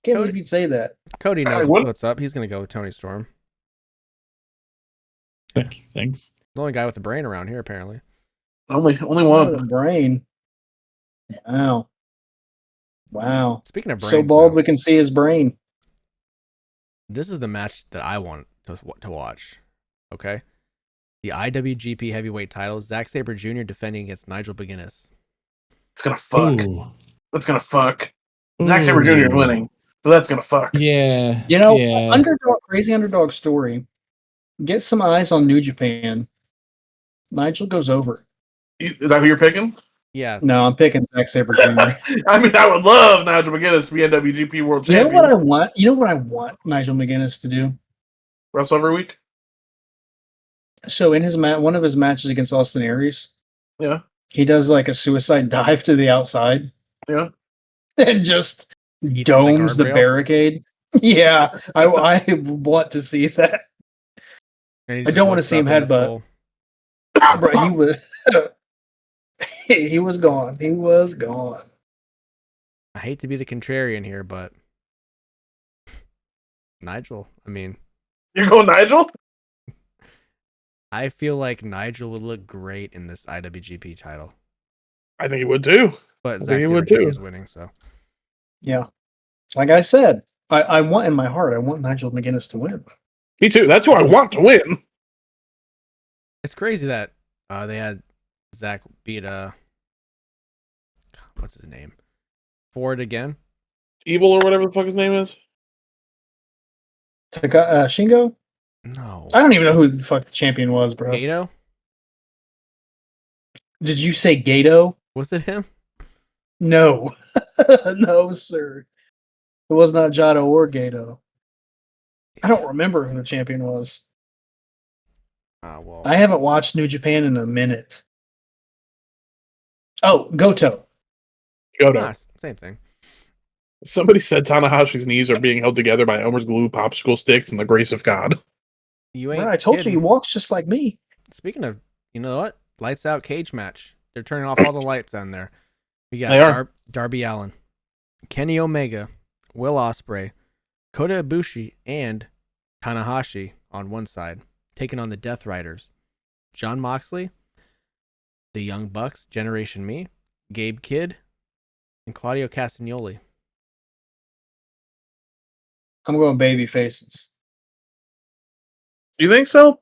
Can't believe you'd say that. Cody knows what? what's up. He's gonna go with Tony Storm. Thanks. The only guy with a brain around here, apparently. Only Oh, one. the brain. Wow. Speaking of brains, So bald though, we can see his brain. this is the match that I want to watch. Okay, the IWGP Heavyweight title: Zack Sabre Jr. defending against Nigel McGuinness. It's gonna fuck. Ooh. That's gonna fuck. Zack Sabre Jr. is winning, but that's gonna fuck. Yeah. You know, yeah. crazy underdog story. Get some eyes on New Japan. Nigel goes over. Is that who you're picking? Yeah, No, I'm picking Zack Sabre Jr. I mean, I would love Nigel McGuinness to be NWGP World You know Champion. what I want? You know what I want Nigel McGuinness to do? Wrestle every week. So in his one of his matches against Austin Aries, Yeah. he does like a suicide dive to the outside. Yeah. And just Eats domes the guardrail? barricade. Yeah, I want to see that. And he I just don't wanna looks see him up in his headbutt. soul. Bro, he was he was gone. He was gone. I hate to be the contrarian here, but Nigel. I mean, You're going Nigel? I feel like Nigel would look great in this IWGP title, I think he would too. but I Zack think he Sabre would Jr. too. is winning. So Yeah. Like I said, I want in my heart, I want Nigel McGuinness to win. Me too. That's who I want to win. it's crazy that they had Zack beat what's his name? Ford again. Evil or whatever the fuck his name is. Shingo? No. I don't even know who the fuck the champion was, bro. Gato? Did you say Gato? Was it him? No. No, sir. It was not Jado or Gato. I don't remember who the champion was. Well, I haven't watched New Japan in a minute. Oh, Goto. Goto. Same thing. Somebody said Tanahashi's knees are being held together by Elmer's glue, popsicle sticks, and the grace of God. You ain't. Bro, I told you kidding. he walks just like me. Speaking of, you know what? Lights out cage match. They're turning off all the lights on there. We got They are. Darby Allin, Kenny Omega, Will Ospreay, Kota Ibushi, and Tanahashi on one side, taking on the Death Riders. Jon Moxley, the Young Bucks, Generation Me, Gabe Kidd, and Claudio Castagnoli. I'm going baby faces. You think so?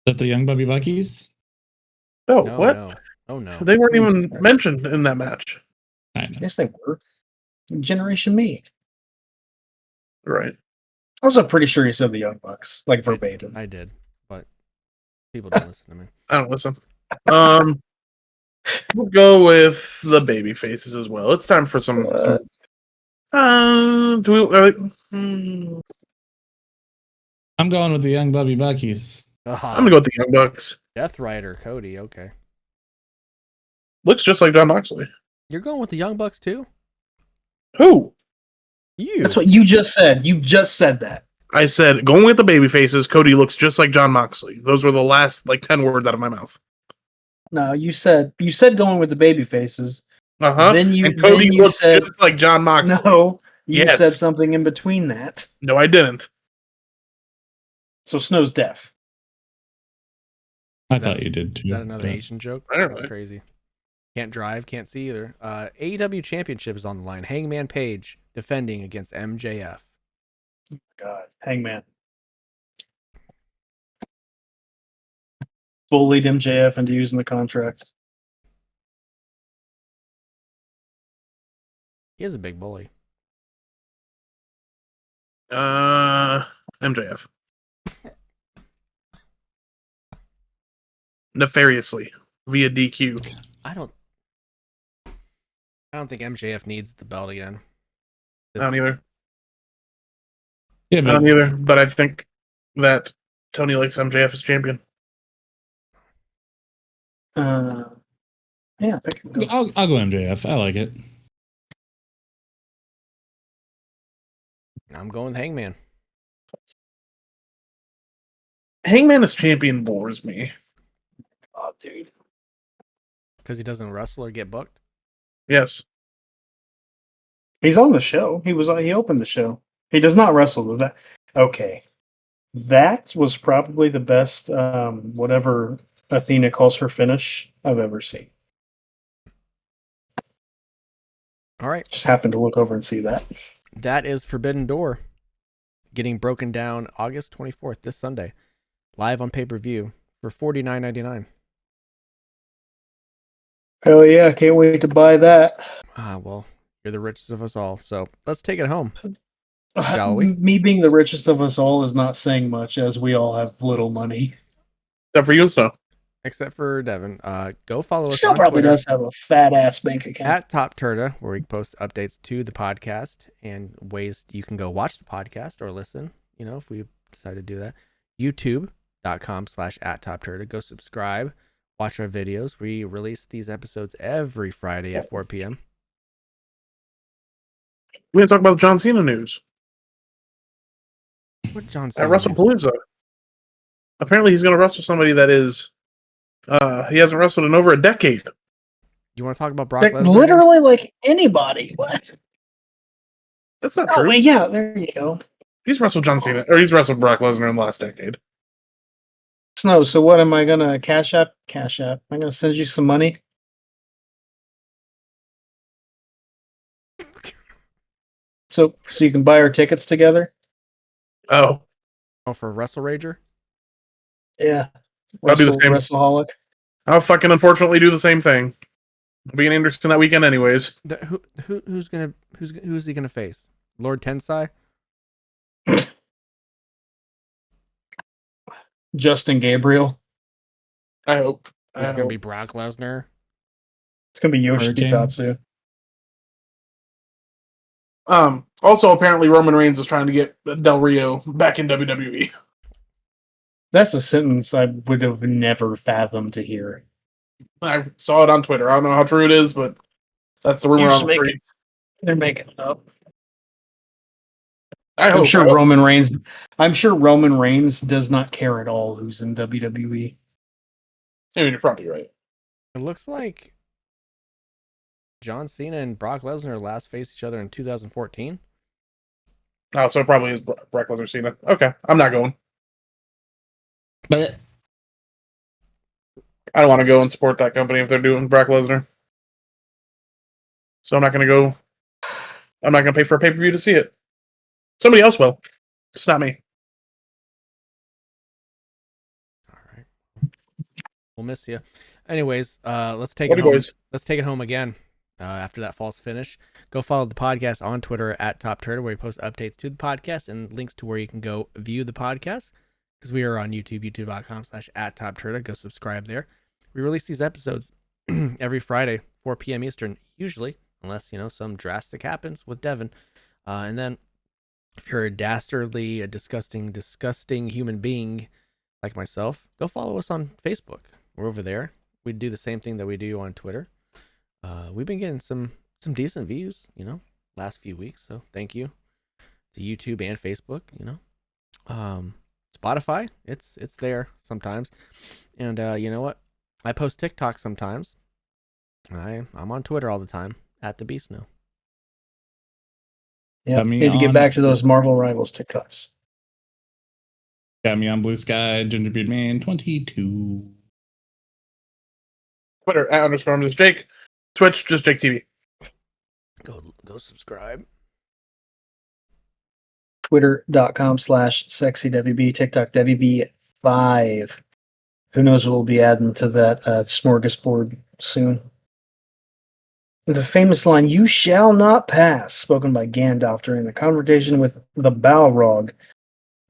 Is that the Young Bubby Buckies? No, No, what? no. Oh, no. They weren't even mentioned in that match. I know. Yes, they were. Generation Me. Right. I was pretty sure he said the Young Bucks, like verbatim. I did, but people don't listen to me. I don't listen. We'll go with the baby faces as well. It's time for some. Do we? I'm going with the Young Bubby Buckies. I'm gonna go with the Young Bucks. Death Rider, Cody. Okay. Looks just like Jon Moxley. You're going with the Young Bucks too? Who? You. That's what you just said. You just said that. I said going with the baby faces. Cody looks just like Jon Moxley. Those were the last 10 words out of my mouth. No, you said going with the baby faces. Then Cody looks said, just like Jon Moxley. No, you Yes. said something in between that. No, I didn't. So Snow's deaf. I thought you did too. Is that another but- Asian joke? I don't That's know. crazy. Can't drive, can't see either. AEW Championship is on the line. Hangman Page defending against MJF. God, Hangman. Bullied MJF into using the contract. He is a big bully. MJF. Nefariously via DQ. I don't think MJF needs the belt again. I don't either. Yeah, I but don't either. But I think that Tony likes MJF as champion. Yeah, pick him. Go. I'll go MJF. I like it. I'm going with Hangman. Hangman as champion bores me. Oh, dude. Because he doesn't wrestle or get booked. Yes. He's on the show. He opened the show. He does not wrestle though. Okay. That was probably the best whatever Athena calls her finish I've ever seen. All right. Just happened to look over and see that. That is Forbidden Door getting broken down August 24th, this Sunday. Live on pay-per-view for $49.99. Hell yeah, can't wait to buy that. Well, you're the richest of us all. So let's take it home. Shall we? Me being the richest of us all is not saying much, as we all have little money. Except for you and Snow. Except for Devin. Go follow us Still on probably Twitter does have a fat ass bank account. at TopTerta, where we post updates to the podcast and ways you can go watch the podcast or listen, if we decide to do that. YouTube.com/@TopTerta. Go subscribe. Watch our videos. We release these episodes every Friday at 4 p.m. We're going to talk about the John Cena news. What John At Cena? WrestlePalooza. Apparently he's going to wrestle somebody that is... he hasn't wrestled in over a decade. You want to talk about Brock Like, Lesnar? literally, like anybody. What? That's not Oh, true. wait, yeah, there you go. He's wrestled John Cena, or he's wrestled Brock Lesnar in the last decade. Snow, so what am I gonna cash app? I'm gonna send you some money. So you can buy our tickets together? Oh, for Wrestle Rager? Yeah. I'll do the same. Wrestleaholic. I'll fucking unfortunately do the same thing. I'll be in Anderson that weekend anyways. Who's he gonna face? Lord Tensai? Justin Gabriel. I hope. It's gonna be Brock Lesnar. It's gonna be Hurricane. Yoshitatsu. Also, apparently Roman Reigns is trying to get Del Rio back in WWE. That's a sentence I would have never fathomed to hear. I saw it on Twitter. I don't know how true it is, but that's the rumor You're on just the making- street. They're making it up. I I'm hope. sure Roman Reigns. I'm sure Roman Reigns does not care at all who's in WWE. I mean, you're probably right. It looks like John Cena and Brock Lesnar last faced each other in 2014. Oh, so it probably is Brock Lesnar Cena. Okay, I'm not going. But I don't want to go and support that company if they're doing Brock Lesnar. So I'm not going to go. I'm not going to pay for a pay-per-view to see it. Somebody else will. It's not me. All right. We'll miss you. Anyways, let's take Love it you, home. boys. Let's take it home again. After that false finish, go follow the podcast on Twitter at TopTerta, where we post updates to the podcast and links to where you can go view the podcast. Because we are on YouTube, youtube.com/@TopTerta. Go subscribe there. We release these episodes every Friday, 4 p.m. Eastern, usually, unless some drastic happens with Devin. And then, if you're a dastardly, a disgusting human being like myself, go follow us on Facebook. We're over there. We do the same thing that we do on Twitter. We've been getting some decent views, last few weeks. So thank you to YouTube and Facebook. Spotify, it's there sometimes, and you know what? I post TikTok sometimes. I'm on Twitter all the time at the Beast now. Yeah, Got me need to get on- back to those Marvel Rivals TikToks. got me on Blue Sky, Gingerbeard Man 22. Twitter @_ just Jake. Twitch just Jake TV. Go subscribe. Twitter.com/SexyDevyB, TikTok DevyB5. Who knows what we'll be adding to that smorgasbord soon. The famous line, "You shall not pass," spoken by Gandalf during the confrontation with the Balrog,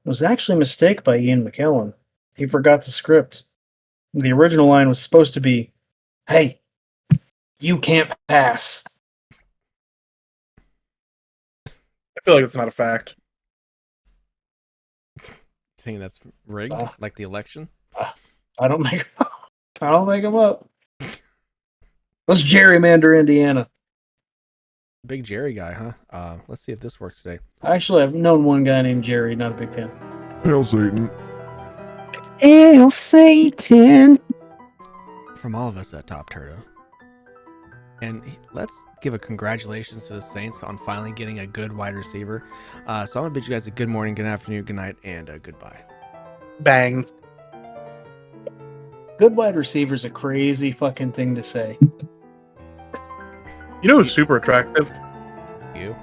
was actually a mistake by Ian McKellen. He forgot the script. The original line was supposed to be, "Hey, you can't pass." I feel like it's not a fact. Saying that's rigged, like the election. I don't make them up. Let's gerrymander Indiana. Big Jerry guy, huh? Let's see if this works today. Actually, I've known one guy named Jerry, not a big fan. Hail Satan. Hail Satan! From all of us at TopTerta. And let's give a congratulations to the Saints on finally getting a good wide receiver. So I'm going to bid you guys a good morning, good afternoon, good night, and goodbye. Bang. Good wide receiver's a crazy fucking thing to say. You know who's super attractive? You?